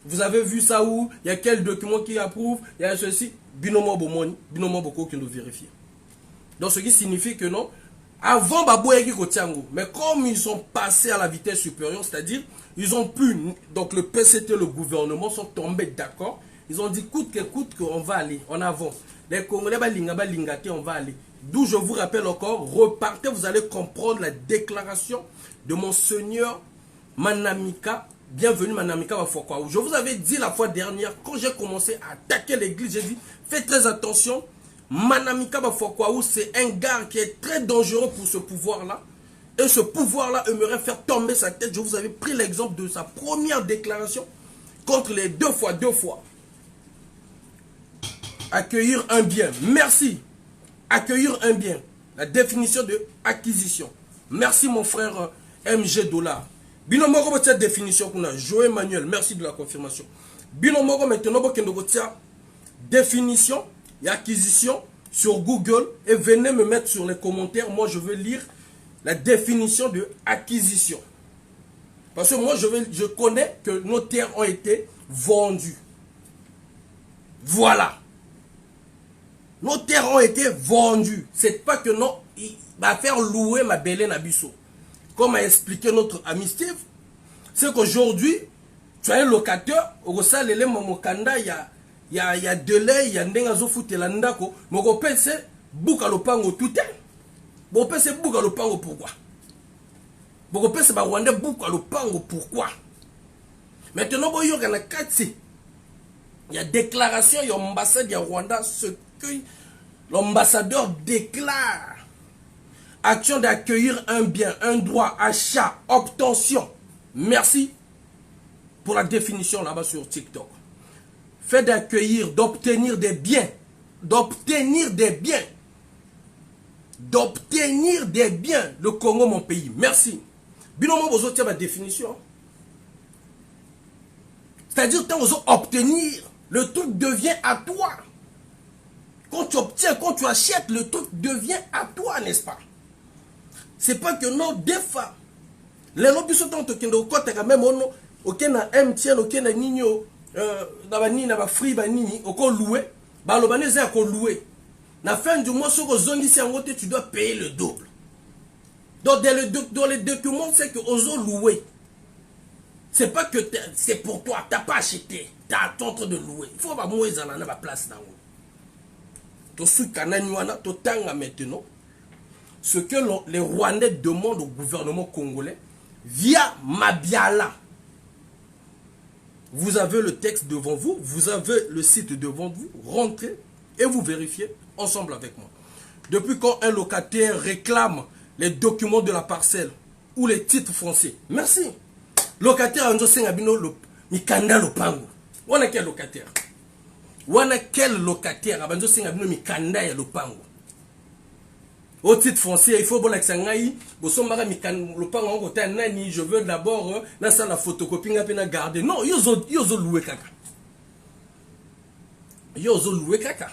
vous avez vu ça où, il y a quel document qui approuve, il y a ceci, binomo bomoni, binomo boko qui nous vérifie. Donc ce qui signifie que non, avant Babouéki Kotiango, mais comme ils sont passés à la vitesse supérieure, c'est-à-dire, ils ont pu, donc le PCT, le gouvernement sont tombés d'accord, ils ont dit coûte que coûte qu'on va aller en avant. Les Congolais, on va aller. D'où je vous rappelle encore, repartez, vous allez comprendre la déclaration de Monseigneur Manamika. Bienvenue Manamika Bafokwaou. Je vous avais dit la fois dernière, quand j'ai commencé à attaquer l'église, j'ai dit, faites très attention. Manamika Bafokwaou, c'est un gars qui est très dangereux pour ce pouvoir-là. Et ce pouvoir-là aimerait faire tomber sa tête. Je vous avais pris l'exemple de sa première déclaration contre les deux fois. Accueillir un bien. Merci. Accueillir un bien. La définition de acquisition. Merci mon frère MG Dollar. Binomoko cette définition qu'on a. Joël Emmanuel, merci de la confirmation. Binomoko maintenant définition et acquisition sur Google et venez me mettre sur les commentaires. Moi je veux lire la définition de acquisition. Parce que moi je connais que nos terres ont été vendues. Voilà. Nos terres ont été vendues. C'est pas que non, il va faire louer ma belle Nabiso. Comme a expliqué notre ami Steve, c'est qu'aujourd'hui, tu as un locataire, au salé Momokanda, il y a de lait, il y a Nengazo Futelandako, mais au PC, Boukalopango tout est. Bon, PC Boukalopango pourquoi? Beaucoup c'est Rwanda beaucoup à l'opango. Pourquoi? Maintenant, il y a déclaration, il y a ambassade de Rwanda, ce que l'ambassadeur déclare. Action d'accueillir un bien, un droit, achat, obtention. Merci pour la définition là-bas sur TikTok. Fait d'accueillir, d'obtenir des biens. D'obtenir des biens. D'obtenir des biens. Le Congo, mon pays. Merci. Binomo, vous avez ma définition. C'est-à-dire, quand vous obtenir, le truc devient à toi. Quand tu obtiens, quand tu achètes, le truc devient à toi, n'est-ce pas? C'est pas que non, des fois, les lobbies sont en train de même ok na MTN, ok na nino, na ba nini, na ba free ba nini, ok loué, ba lo banese ya ko loué. Na fin du mois, sur zone ici en tu dois payer le double. Donc dans les documents, c'est que ozo loué. C'est pas que c'est pour toi, t'as pas acheté, t'as en train de louer. Il faut pas mourir dans la place là. Tu suis kananywana, tu tanga maintenant. Ce que les Rwandais demandent au gouvernement congolais via Mabiala. Vous avez le texte devant vous, vous avez le site devant vous, rentrez et vous vérifiez ensemble avec moi. Depuis quand un locataire réclame les documents de la parcelle ou les titres fonciers? Merci. Locataire en Josengabino, Mikanda Lopango. On a quel locataire? On a quel locataire? Abanjo Sengabino, Mikanda ya Lopango. Au titre foncier, il faut bon l'accent. Bosombara Mikanda Lopango, je veux d'abord la salle la photocopie, na garder. Non, yozo loué kaka. Yozo loué kaka.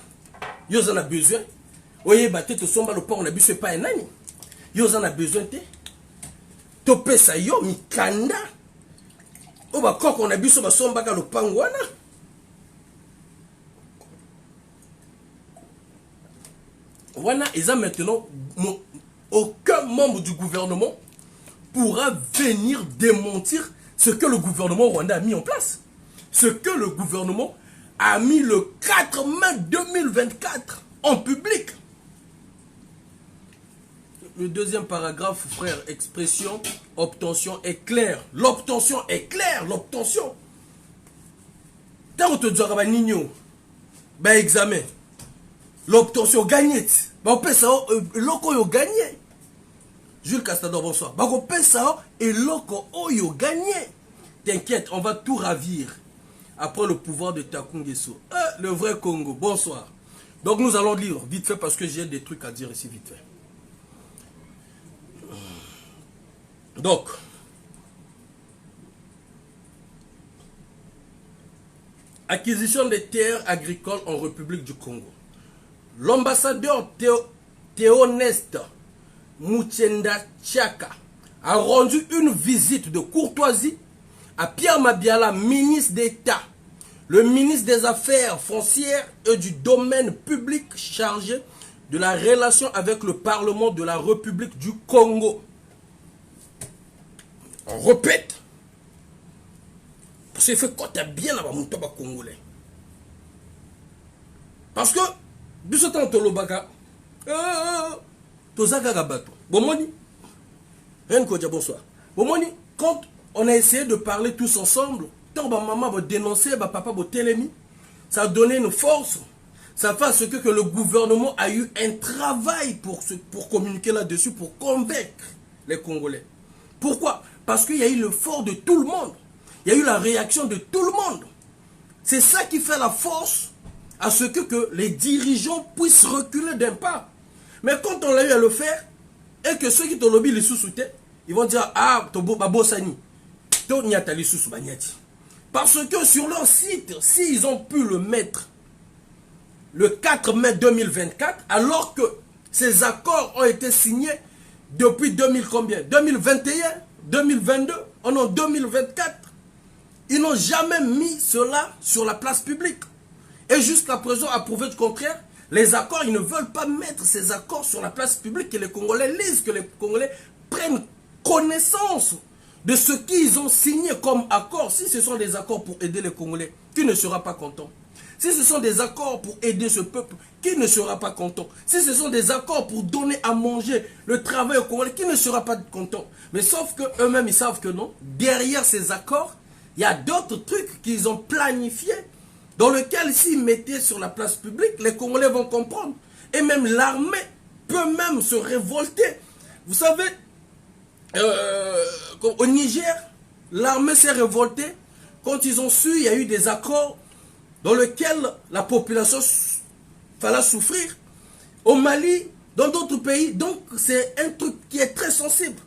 Yozo en a besoin. Oye, batte to somba Lopango, on a bu, c'est pas un nani. Yozo en a besoin, te. Topé sa yo, Mikanda. Oh bah quand on a bu sur ma somba le pangwana. Voilà, et ça maintenant, aucun membre du gouvernement pourra venir démentir ce que le gouvernement rwandais a mis en place. Ce que le gouvernement a mis le 4 mai 2024 en public. Le deuxième paragraphe, frère, expression, obtention est claire. L'obtention est claire, l'obtention. Tant que tu as nigno, ben examen. L'obtention gagnée. Ben on peut ça, l'oko yo gagné. Jules Castador, bonsoir. Ben on peut ça, et l'oko yo gagné. T'inquiète, on va tout ravir. Après le pouvoir de Takungeso. Le vrai Congo, bonsoir. Donc nous allons lire vite fait parce que j'ai des trucs à dire ici vite fait. Donc, acquisition des terres agricoles en République du Congo. L'ambassadeur Théoneste Muchenda Tchaka a rendu une visite de courtoisie à Pierre Mabiala, ministre d'État, le ministre des Affaires foncières et du domaine public chargé de la relation avec le Parlement de la République du Congo. On répète. Parce qu'il fait quand tu as bien là-bas, mon tabac congolais. Parce que, du ce temps, tu as bon, moni. Rien que dire bonsoir. Bon, moni, quand on a essayé de parler tous ensemble, tant que maman va dénoncer, papa va télémi, ça a donné une force. Ça fait ce que le gouvernement a eu un travail pour communiquer là-dessus, pour convaincre les Congolais. Pourquoi? Parce qu'il y a eu l'effort de tout le monde. Il y a eu la réaction de tout le monde. C'est ça qui fait la force à ce que les dirigeants puissent reculer d'un pas. Mais quand on l'a eu à le faire, et que ceux qui t'ont lobby les sous-soutaient, ils vont dire, ah, Bosani, parce que sur leur site, s'ils ont pu le mettre le 4 mai 2024, alors que ces accords ont été signés depuis 2000 combien? 2021, 2022, on est en 2024. Ils n'ont jamais mis cela sur la place publique. Et jusqu'à présent, à prouver du contraire, les accords, ils ne veulent pas mettre ces accords sur la place publique, que les Congolais lisent, que les Congolais prennent connaissance de ce qu'ils ont signé comme accord. Si ce sont des accords pour aider les Congolais, qui ne sera pas content? si ce sont des accords pour aider ce peuple, qui ne sera pas content? Si ce sont des accords pour donner à manger le travail au Congolais, qui ne sera pas content? Mais sauf que eux-mêmes, ils savent que non. Derrière ces accords, il y a d'autres trucs qu'ils ont planifiés, dans lesquels s'ils mettaient sur la place publique, les Congolais vont comprendre. Et même l'armée peut même se révolter. Vous savez, au Niger, l'armée s'est révoltée quand ils ont su, il y a eu des accords dans lesquels la population fallait souffrir. Au Mali, dans d'autres pays, donc c'est un truc qui est très sensible.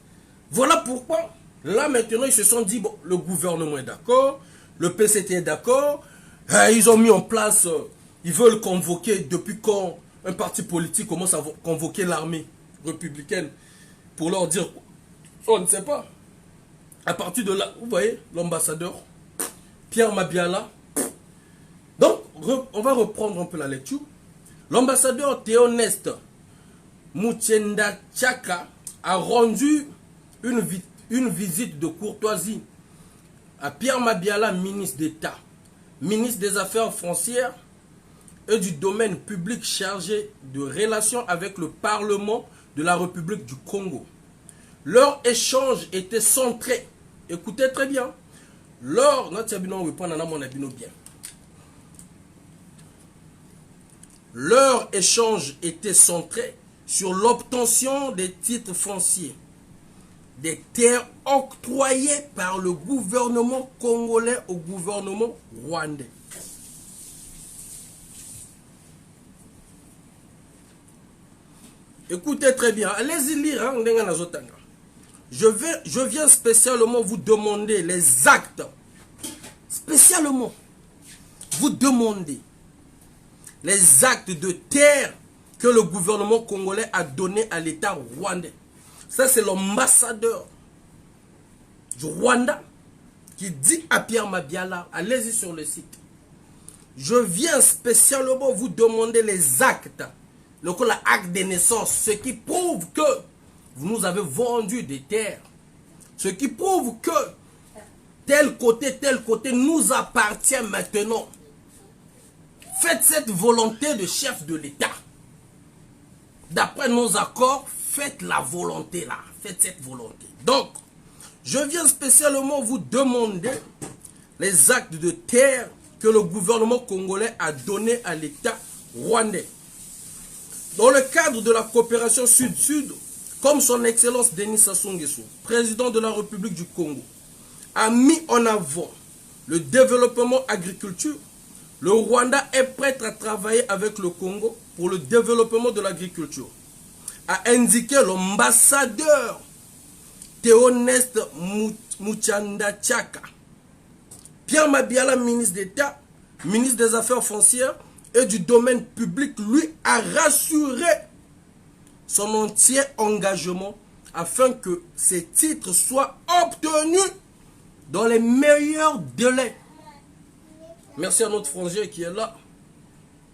Voilà pourquoi, là maintenant, ils se sont dit, bon, le gouvernement est d'accord, le PCT est d'accord, ils ont mis en place, ils veulent convoquer, depuis quand un parti politique commence à convoquer l'armée républicaine pour leur dire, on ne sait pas. À partir de là, vous voyez, l'ambassadeur, Pierre Mabiala. Donc, on va reprendre un peu la lecture. L'ambassadeur Théoneste Mouchenda Tchaka a rendu une visite de courtoisie à Pierre Mabiala, ministre d'État, ministre des Affaires foncières et du domaine public chargé de relations avec le Parlement de la République du Congo. Leur échange était centré, écoutez très bien, leur échange était centré sur l'obtention des titres fonciers, des terres octroyées par le gouvernement congolais au gouvernement rwandais. Écoutez très bien, allez-y lire, hein, je viens spécialement vous demander les actes. Spécialement, vous demander les actes de terre que le gouvernement congolais a donné à l'État rwandais. Ça, c'est l'ambassadeur du Rwanda qui dit à Pierre Mabiala, allez-y sur le site. Je viens spécialement vous demander les actes, l'acte de naissance, ce qui prouve que vous nous avez vendu des terres. Ce qui prouve que tel côté nous appartient maintenant. Faites cette volonté de chef de l'État. D'après nos accords, faites la volonté là. Faites cette volonté. Donc, je viens spécialement vous demander les actes de terre que le gouvernement congolais a donné à l'État rwandais. Dans le cadre de la coopération Sud-Sud, comme son Excellence Denis Sassou Nguesso, président de la République du Congo, a mis en avant le développement agriculture, le Rwanda est prêt à travailler avec le Congo pour le développement de l'agriculture, a indiqué l'ambassadeur Théoneste Mouchenda Tchaka. Pierre Mabiala, ministre d'État, ministre des Affaires foncières et du domaine public, lui a rassuré son entier engagement afin que ces titres soient obtenus dans les meilleurs délais. Merci à notre frangin qui est là,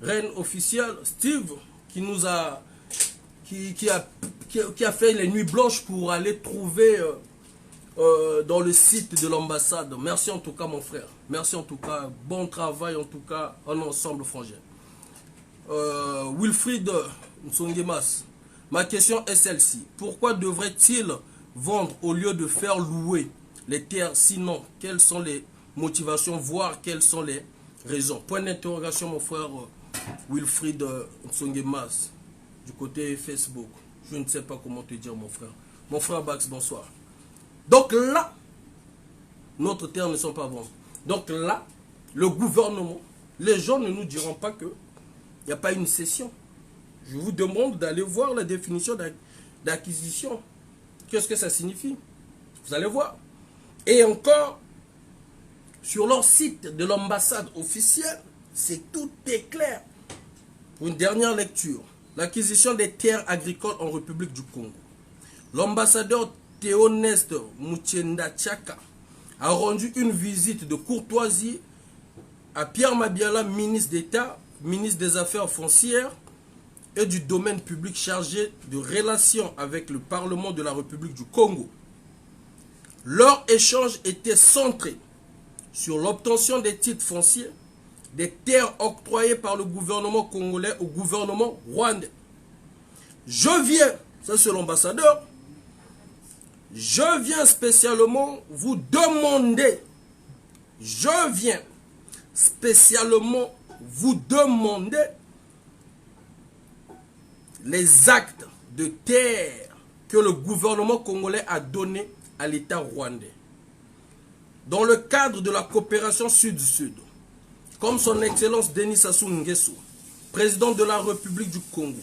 reine officielle, Steve, qui nous a, qui a fait les nuits blanches pour aller trouver dans le site de l'ambassade. Merci en tout cas mon frère, merci en tout cas, bon travail en tout cas, en ensemble frangin. Wilfried Nsongemas, ma question est celle-ci. Pourquoi devrait-il vendre au lieu de faire louer les terres? Sinon, quelles sont les motivations, voire quelles sont les raisons? Point d'interrogation, mon frère Wilfried Nsongemas, du côté Facebook. Je ne sais pas comment te dire, mon frère. Mon frère Bax, bonsoir. Donc là, notre terre ne sont pas vendues. Donc là, le gouvernement, les gens ne nous diront pas que il n'y a pas une cession. Je vous demande d'aller voir la définition d'acquisition. Qu'est-ce que ça signifie? Vous allez voir. Et encore, sur leur site de l'ambassade officielle, c'est tout est clair. Pour une dernière lecture, l'acquisition des terres agricoles en République du Congo. L'ambassadeur Théoneste Mouchenda Tchaka a rendu une visite de courtoisie à Pierre Mabiala, ministre d'État, ministre des Affaires foncières et du domaine public chargé de relations avec le Parlement de la République du Congo. Leur échange était centré sur l'obtention des titres fonciers, des terres octroyées par le gouvernement congolais au gouvernement rwandais. Je viens, ça c'est l'ambassadeur, je viens spécialement vous demander, je viens spécialement vous demander les actes de terre que le gouvernement congolais a donné à l'État rwandais. Dans le cadre de la coopération sud-sud, comme son Excellence Denis Sassou Nguesso, président de la République du Congo,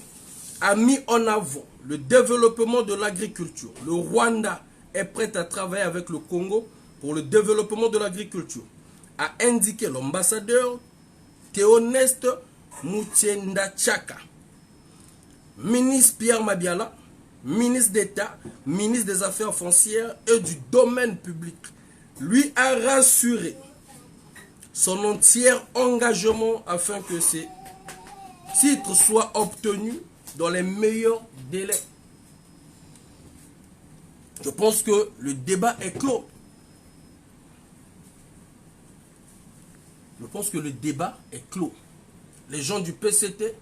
a mis en avant le développement de l'agriculture. Le Rwanda est prêt à travailler avec le Congo pour le développement de l'agriculture, a indiqué l'ambassadeur Théoneste Moutienda Tchaka. Ministre Pierre Mabiala, ministre d'État, ministre des Affaires foncières et du domaine public, lui a rassuré son entier engagement afin que ces titres soient obtenus dans les meilleurs délais. Je pense que le débat est clos. Je pense que le débat est clos. Les gens du PCT,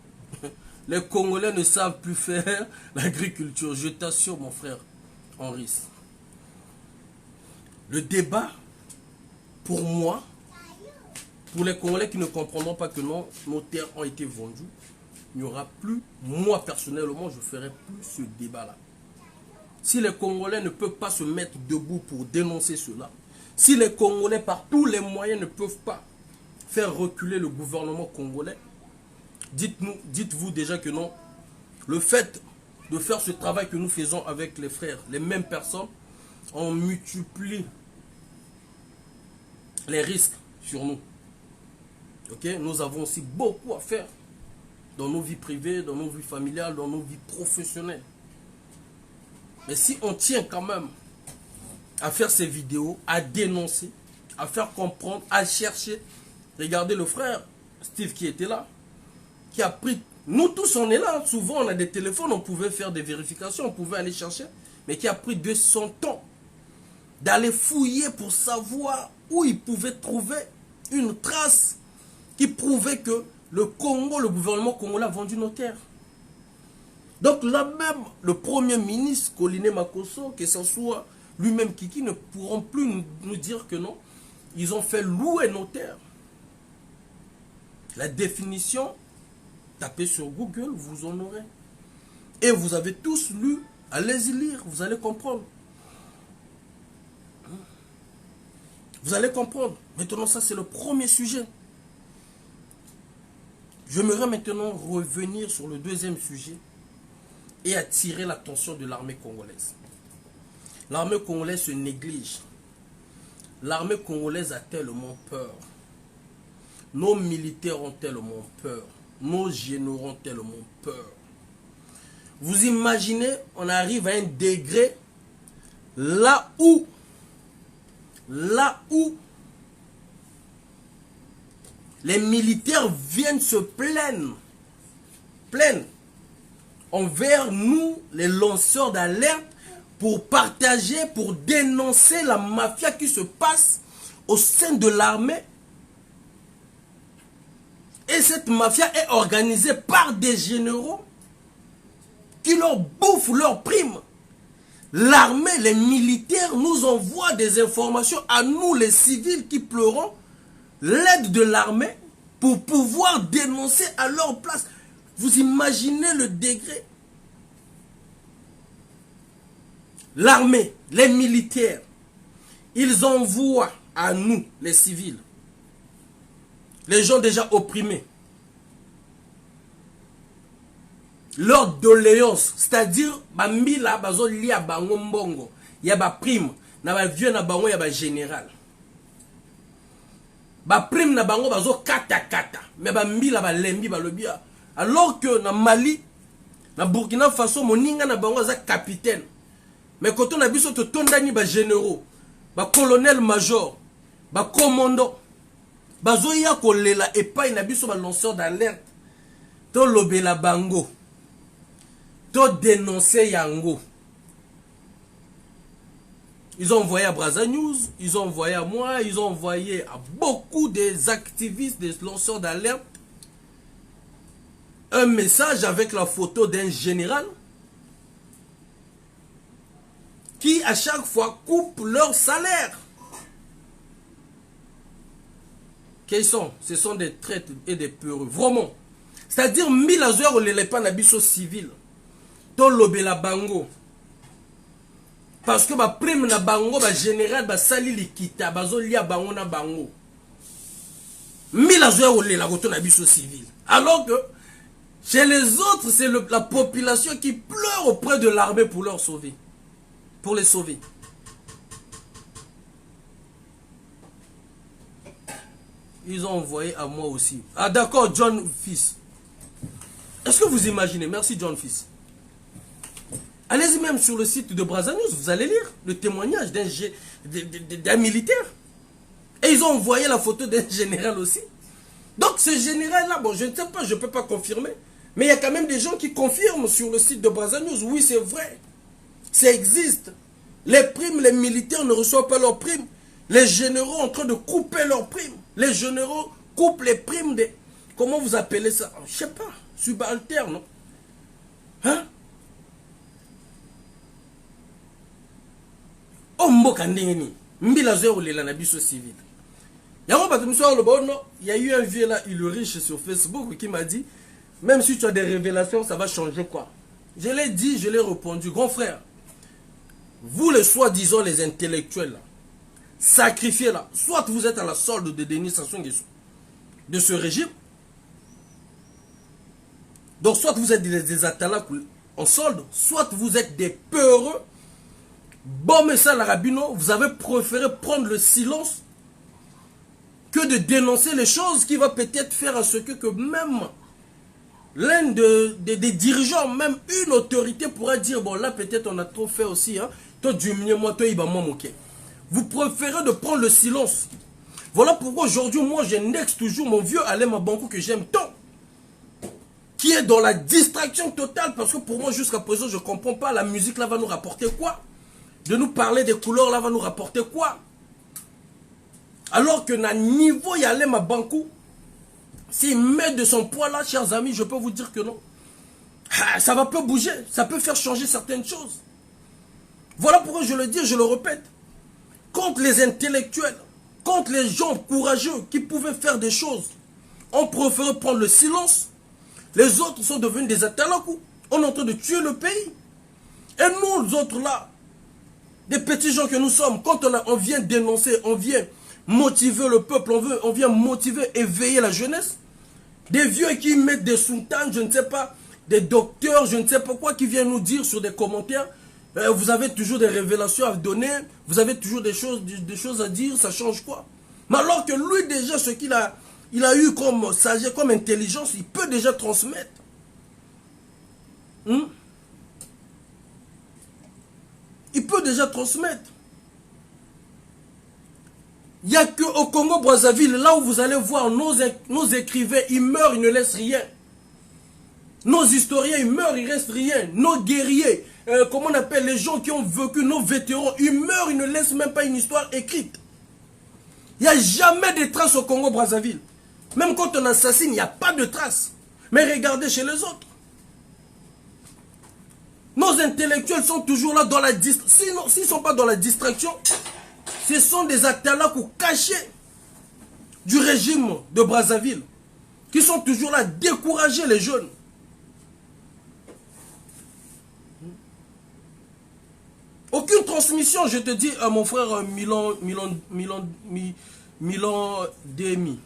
les Congolais ne savent plus faire l'agriculture. Je t'assure, mon frère Henri. Le débat, pour moi, pour les Congolais qui ne comprendront pas que nos terres ont été vendues, il n'y aura plus, moi personnellement, je ne ferai plus ce débat-là. Si les Congolais ne peuvent pas se mettre debout pour dénoncer cela, si les Congolais par tous les moyens ne peuvent pas faire reculer le gouvernement congolais, dites-vous déjà que non. Le fait de faire ce travail que nous faisons avec les frères, les mêmes personnes, on multiplie les risques sur nous. Ok? Nous avons aussi beaucoup à faire dans nos vies privées, dans nos vies familiales, dans nos vies professionnelles. Mais si on tient quand même à faire ces vidéos, à dénoncer, à faire comprendre, à chercher, regardez le frère Steve qui était là, qui a pris, nous tous on est là, souvent on a des téléphones, on pouvait faire des vérifications, on pouvait aller chercher, mais qui a pris de son temps d'aller fouiller pour savoir où il pouvait trouver une trace qui prouvait que le Congo, le gouvernement congolais a vendu nos terres. Donc là même, le premier ministre, Koliné Makosso, que ce soit lui-même Kiki, ne pourront plus nous dire que non, ils ont fait louer nos terres. La définition, tapez sur Google, vous en aurez. Et vous avez tous lu, allez-y lire, vous allez comprendre. Vous allez comprendre. Maintenant, ça c'est le premier sujet. J'aimerais maintenant revenir sur le deuxième sujet et attirer l'attention de l'armée congolaise. L'armée congolaise se néglige. L'armée congolaise a tellement peur. Nos militaires ont tellement peur. Nos généraux ont tellement peur. Vous imaginez, on arrive à un degré là où les militaires viennent se plaindre envers nous, les lanceurs d'alerte, pour partager, pour dénoncer la mafia qui se passe au sein de l'armée. Et cette mafia est organisée par des généraux qui leur bouffent leurs primes. L'armée, les militaires nous envoient des informations à nous, les civils qui pleurons, l'aide de l'armée pour pouvoir dénoncer à leur place. Vous imaginez le degré? L'armée, les militaires, ils envoient à nous, les civils, les gens déjà opprimés, leur doléance, c'est-à-dire, bambila bazo lia bango mbongo, ya ba prime, na ba vieux na bango ya ba général. Ba prime na bango bazo kata, mais bambila ba lembi ba lobia. Alors que na Mali, na Burkina Faso, moninga na bango za capitaine. Mais quand on a vu ce tondani ba généraux, ba colonel major, ba commandant, bazo ya kolela epai na biso ba lanceur d'alerte, to lobela bango, to dénoncer yango. Ils ont envoyé à Brazza News, ils ont envoyé à moi, ils ont envoyé à beaucoup des activistes, des lanceurs d'alerte, un message avec la photo d'un général qui à chaque fois coupe leur salaire. Quels sont? Ce sont des traîtres et des peureux. Vraiment. C'est-à-dire 1000 heures les pas n'habitent civil. Dans l'obéla bango. Parce que ma prime na bango, ma général, ma sali likita, ma zoli a bango na bango. 1000 heures les la retourne n'habitent civil. Alors que chez les autres, c'est la population qui pleure auprès de l'armée pour leur sauver. Pour les sauver. Ils ont envoyé à moi aussi. Ah d'accord, John Fils. Est-ce que vous imaginez? Merci John Fils. Allez-y même sur le site de Brazza News, vous allez lire le témoignage d'un militaire. Et ils ont envoyé la photo d'un général aussi. Donc ce général-là, bon, je ne sais pas, je ne peux pas confirmer. Mais il y a quand même des gens qui confirment sur le site de Brazza News. Oui, c'est vrai. Ça existe. Les primes, les militaires ne reçoivent pas leurs primes. Les généraux sont en train de couper leurs primes. Les généraux coupent les primes des... Comment vous appelez ça? Je ne sais pas. Subalterne, non? Hein? Oh, mboka ndengeni. Mbila zero le lanabiso civil. Il y a eu un vieux là, il est riche sur Facebook, qui m'a dit, même si tu as des révélations, ça va changer quoi? Je l'ai dit, je l'ai répondu. Grand frère, vous les soi-disant les intellectuels là, sacrifiés là, soit vous êtes à la solde de Denis Sassou Nguesso, de ce régime, donc soit vous êtes des atalaks en solde, soit vous êtes des peureux. Bon, mais ça, l'Arabino, vous avez préféré prendre le silence que de dénoncer les choses qui va peut-être faire à ce que même l'un des dirigeants, même une autorité pourra dire, bon là peut-être on a trop fait aussi, hein. Toi du moi, toi il va m'en moquer. Vous préférez de prendre le silence. Voilà pourquoi aujourd'hui, moi j'indexe toujours mon vieux Alain Mabankou que j'aime tant, qui est dans la distraction totale, parce que pour moi jusqu'à présent je ne comprends pas, la musique là va nous rapporter quoi? De nous parler des couleurs là va nous rapporter quoi? Alors que na niveau Alain Mabankou, s'il met de son poids là, chers amis, je peux vous dire que non. Ça va peu bouger, ça peut faire changer certaines choses. Voilà pourquoi je le dis, je le répète. Contre les intellectuels, contre les gens courageux qui pouvaient faire des choses, on préfère prendre le silence. Les autres sont devenus des atalakou. On est en train de tuer le pays. Et nous autres là, des petits gens que nous sommes, quand on vient dénoncer, on vient motiver le peuple, on vient motiver, éveiller la jeunesse. Des vieux qui mettent des sultans, je ne sais pas, des docteurs, je ne sais pas quoi, qui viennent nous dire sur des commentaires, vous avez toujours des révélations à donner, vous avez toujours des choses à dire, ça change quoi? Mais alors que lui déjà, ce qu'il a, il a eu comme sagesse, comme intelligence, il peut déjà transmettre. Il peut déjà transmettre. Il n'y a qu'au Congo-Brazzaville, là où vous allez voir nos écrivains, ils meurent, ils ne laissent rien. Nos historiens, ils meurent, il ne reste rien. Nos guerriers, comment on appelle les gens qui ont vécu, nos vétérans, ils meurent, ils ne laissent même pas une histoire écrite. Il n'y a jamais de traces au Congo-Brazzaville. Même quand on assassine, il n'y a pas de traces. Mais regardez chez les autres. Nos intellectuels sont toujours là dans la distraction. Sinon, s'ils ne sont pas dans la distraction, ce sont des atalakou cachés du régime de Brazzaville qui sont toujours là à décourager les jeunes. Aucune transmission, je te dis à mon frère Milan Demi.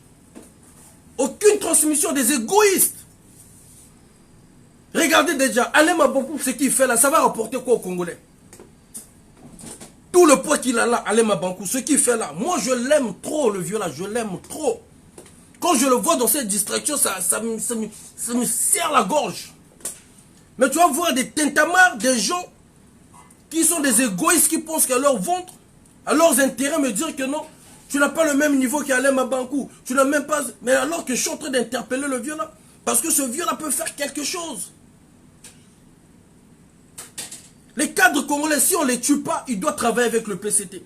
Aucune transmission des égoïstes. Regardez déjà, Alain Mabankou, ce qu'il fait là, ça va rapporter quoi aux Congolais? Tout le poids qu'il a là, Alain Mabankou, ce qu'il fait là, moi je l'aime trop le vieux là, je l'aime trop. Quand je le vois dans cette distraction, ça me serre la gorge. Mais tu vas voir des tintamarres, des gens qui sont des égoïstes, qui pensent qu'à leur ventre, à leurs intérêts, me dire que non, tu n'as pas le même niveau qu'Alain Mabankou, tu n'as même pas... Mais alors que je suis en train d'interpeller le vieux là, parce que ce vieux là peut faire quelque chose. Les cadres congolais, si on ne les tue pas, ils doivent travailler avec le PCT.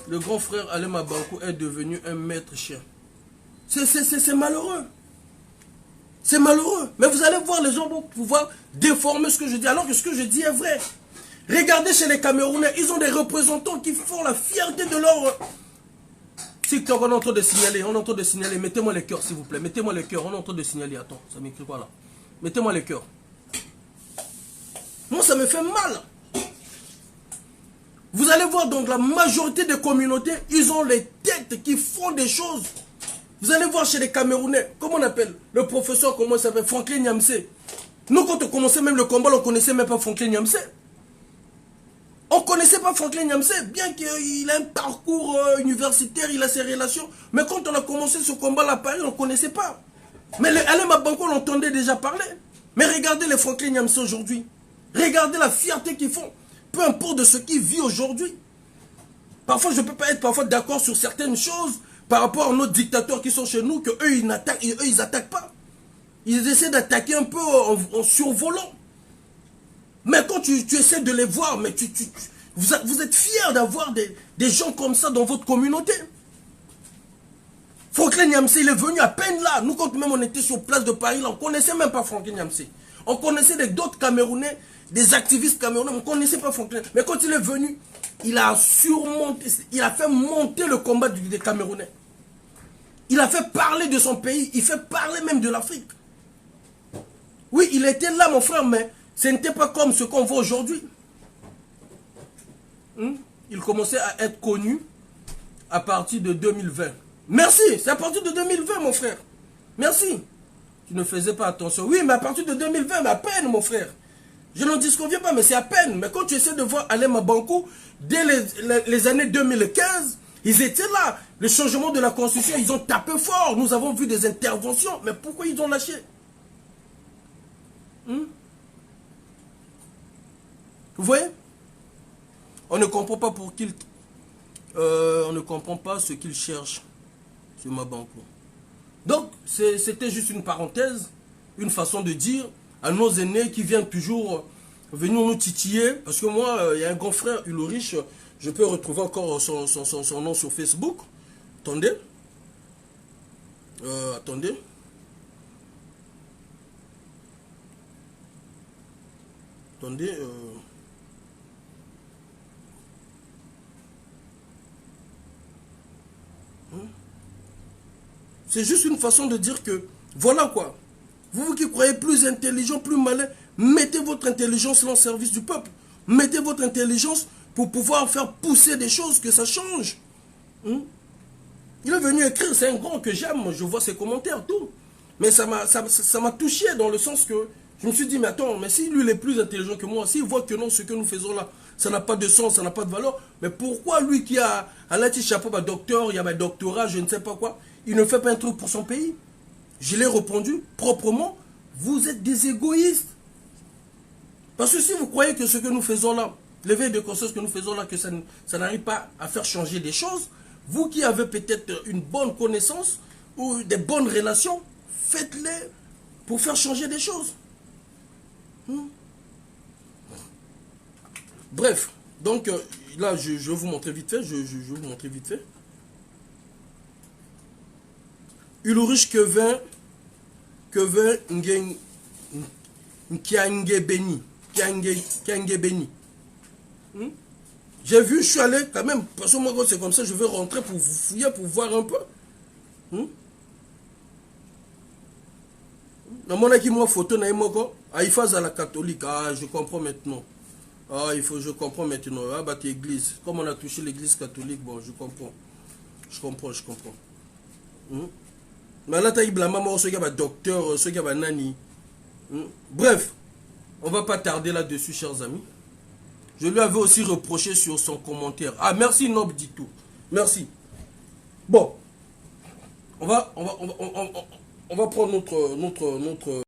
Le grand frère Alema Bankou est devenu un maître chien. C'est malheureux. C'est malheureux. Mais vous allez voir, les gens vont pouvoir déformer ce que je dis, alors que ce que je dis est vrai. Regardez chez les Camerounais, ils ont des représentants qui font la fierté de leur... TikTok, on est en train de signaler, mettez-moi les cœurs s'il vous plaît, mettez-moi les cœurs, on est en train de signaler, attends, ça m'écrit quoi là? Mettez-moi les cœurs. Moi ça me fait mal. Vous allez voir, donc la majorité des communautés, ils ont les têtes qui font des choses. Vous allez voir chez les Camerounais, comment on appelle le professeur, comment il s'appelle, Franklin Nyamsé. Nous quand on commençait même le combat, on ne connaissait même pas Franklin Nyamsé. On ne connaissait pas Franklin Nyamsé, bien qu'il ait un parcours universitaire, il a ses relations. Mais quand on a commencé ce combat-là à Paris, on ne connaissait pas. Mais les Alema Bankou, on entendait déjà parler. Mais regardez les Franklin Nyamsé aujourd'hui. Regardez la fierté qu'ils font. Peu importe de ce qu'ils vivent aujourd'hui. Parfois, je ne peux pas être d'accord sur certaines choses par rapport à nos dictateurs qui sont chez nous, qu'eux, ils n'attaquent pas. Ils essaient d'attaquer un peu en survolant. Mais quand tu essaies de les voir, mais vous êtes fiers d'avoir des gens comme ça dans votre communauté. Franklin Nyamsé, il est venu à peine là. Nous, quand même on était sur place de Paris, là, on ne connaissait même pas Franklin Nyamsé. On connaissait d'autres Camerounais, des activistes camerounais, on ne connaissait pas Franklin. Mais quand il est venu, il a surmonté, il a fait monter le combat des Camerounais. Il a fait parler de son pays, il fait parler même de l'Afrique. Oui, il était là, mon frère, mais ce n'était pas comme ce qu'on voit aujourd'hui. Il commençait à être connu à partir de 2020. Merci, c'est à partir de 2020, mon frère. Merci. Tu ne faisais pas attention. Oui, mais à partir de 2020, mais à peine, mon frère. Je n'en disconviens pas, mais c'est à peine. Mais quand tu essaies de voir Alema Bankou, dès les années 2015, ils étaient là. Le changement de la constitution, ils ont tapé fort. Nous avons vu des interventions. Mais pourquoi ils ont lâché? Vous voyez? On ne comprend pas pour qui on ne comprend pas ce qu'ils cherchent sur ma banque. Donc, c'était juste une parenthèse, une façon de dire à nos aînés qui viennent toujours venir nous titiller. Parce que moi, il y a un grand frère, Ulorich, je peux retrouver encore son nom sur Facebook. Attendez. Attendez. Attendez. C'est juste une façon de dire que, voilà quoi. Vous qui croyez plus intelligent, plus malin, mettez votre intelligence là au service du peuple. Mettez votre intelligence pour pouvoir faire pousser des choses, que ça change. Il est venu écrire, c'est un grand que j'aime, je vois ses commentaires, tout. Mais ça m'a touché dans le sens que je me suis dit, mais attends, mais si lui il est plus intelligent que moi, s'il voit que non, ce que nous faisons là, ça n'a pas de sens, ça n'a pas de valeur, mais pourquoi lui qui a un petit chapeau, docteur, il y a un doctorat, je ne sais pas quoi, il ne fait pas un truc pour son pays? Je l'ai répondu proprement, vous êtes des égoïstes. Parce que si vous croyez que ce que nous faisons là, l'éveil de conscience que nous faisons là, que ça n'arrive pas à faire changer des choses, vous qui avez peut-être une bonne connaissance ou des bonnes relations, faites-les pour faire changer des choses. Bref, donc là je vais vous montrer vite fait, je vais vous montrer vite fait. Ulrich Kevin Nkiangebeni. J'ai vu, je suis allé quand même, parce que moi c'est comme ça, je vais rentrer pour vous fouiller, pour voir un peu. Dans mon équipe, moi, photo, il faut à la catholique. Ah, je comprends maintenant. Ah, je comprends maintenant. Ah, bah, t'es église. Comme on a touché l'église catholique, bon, je comprends. Je comprends. Mais là, tu as blâmé ceux qui ont docteur, ceux qui ont nani. Bref, on va pas tarder là-dessus, chers amis. Je lui avais aussi reproché sur son commentaire. Ah, merci Nob Dito. Merci. Bon, on va prendre notre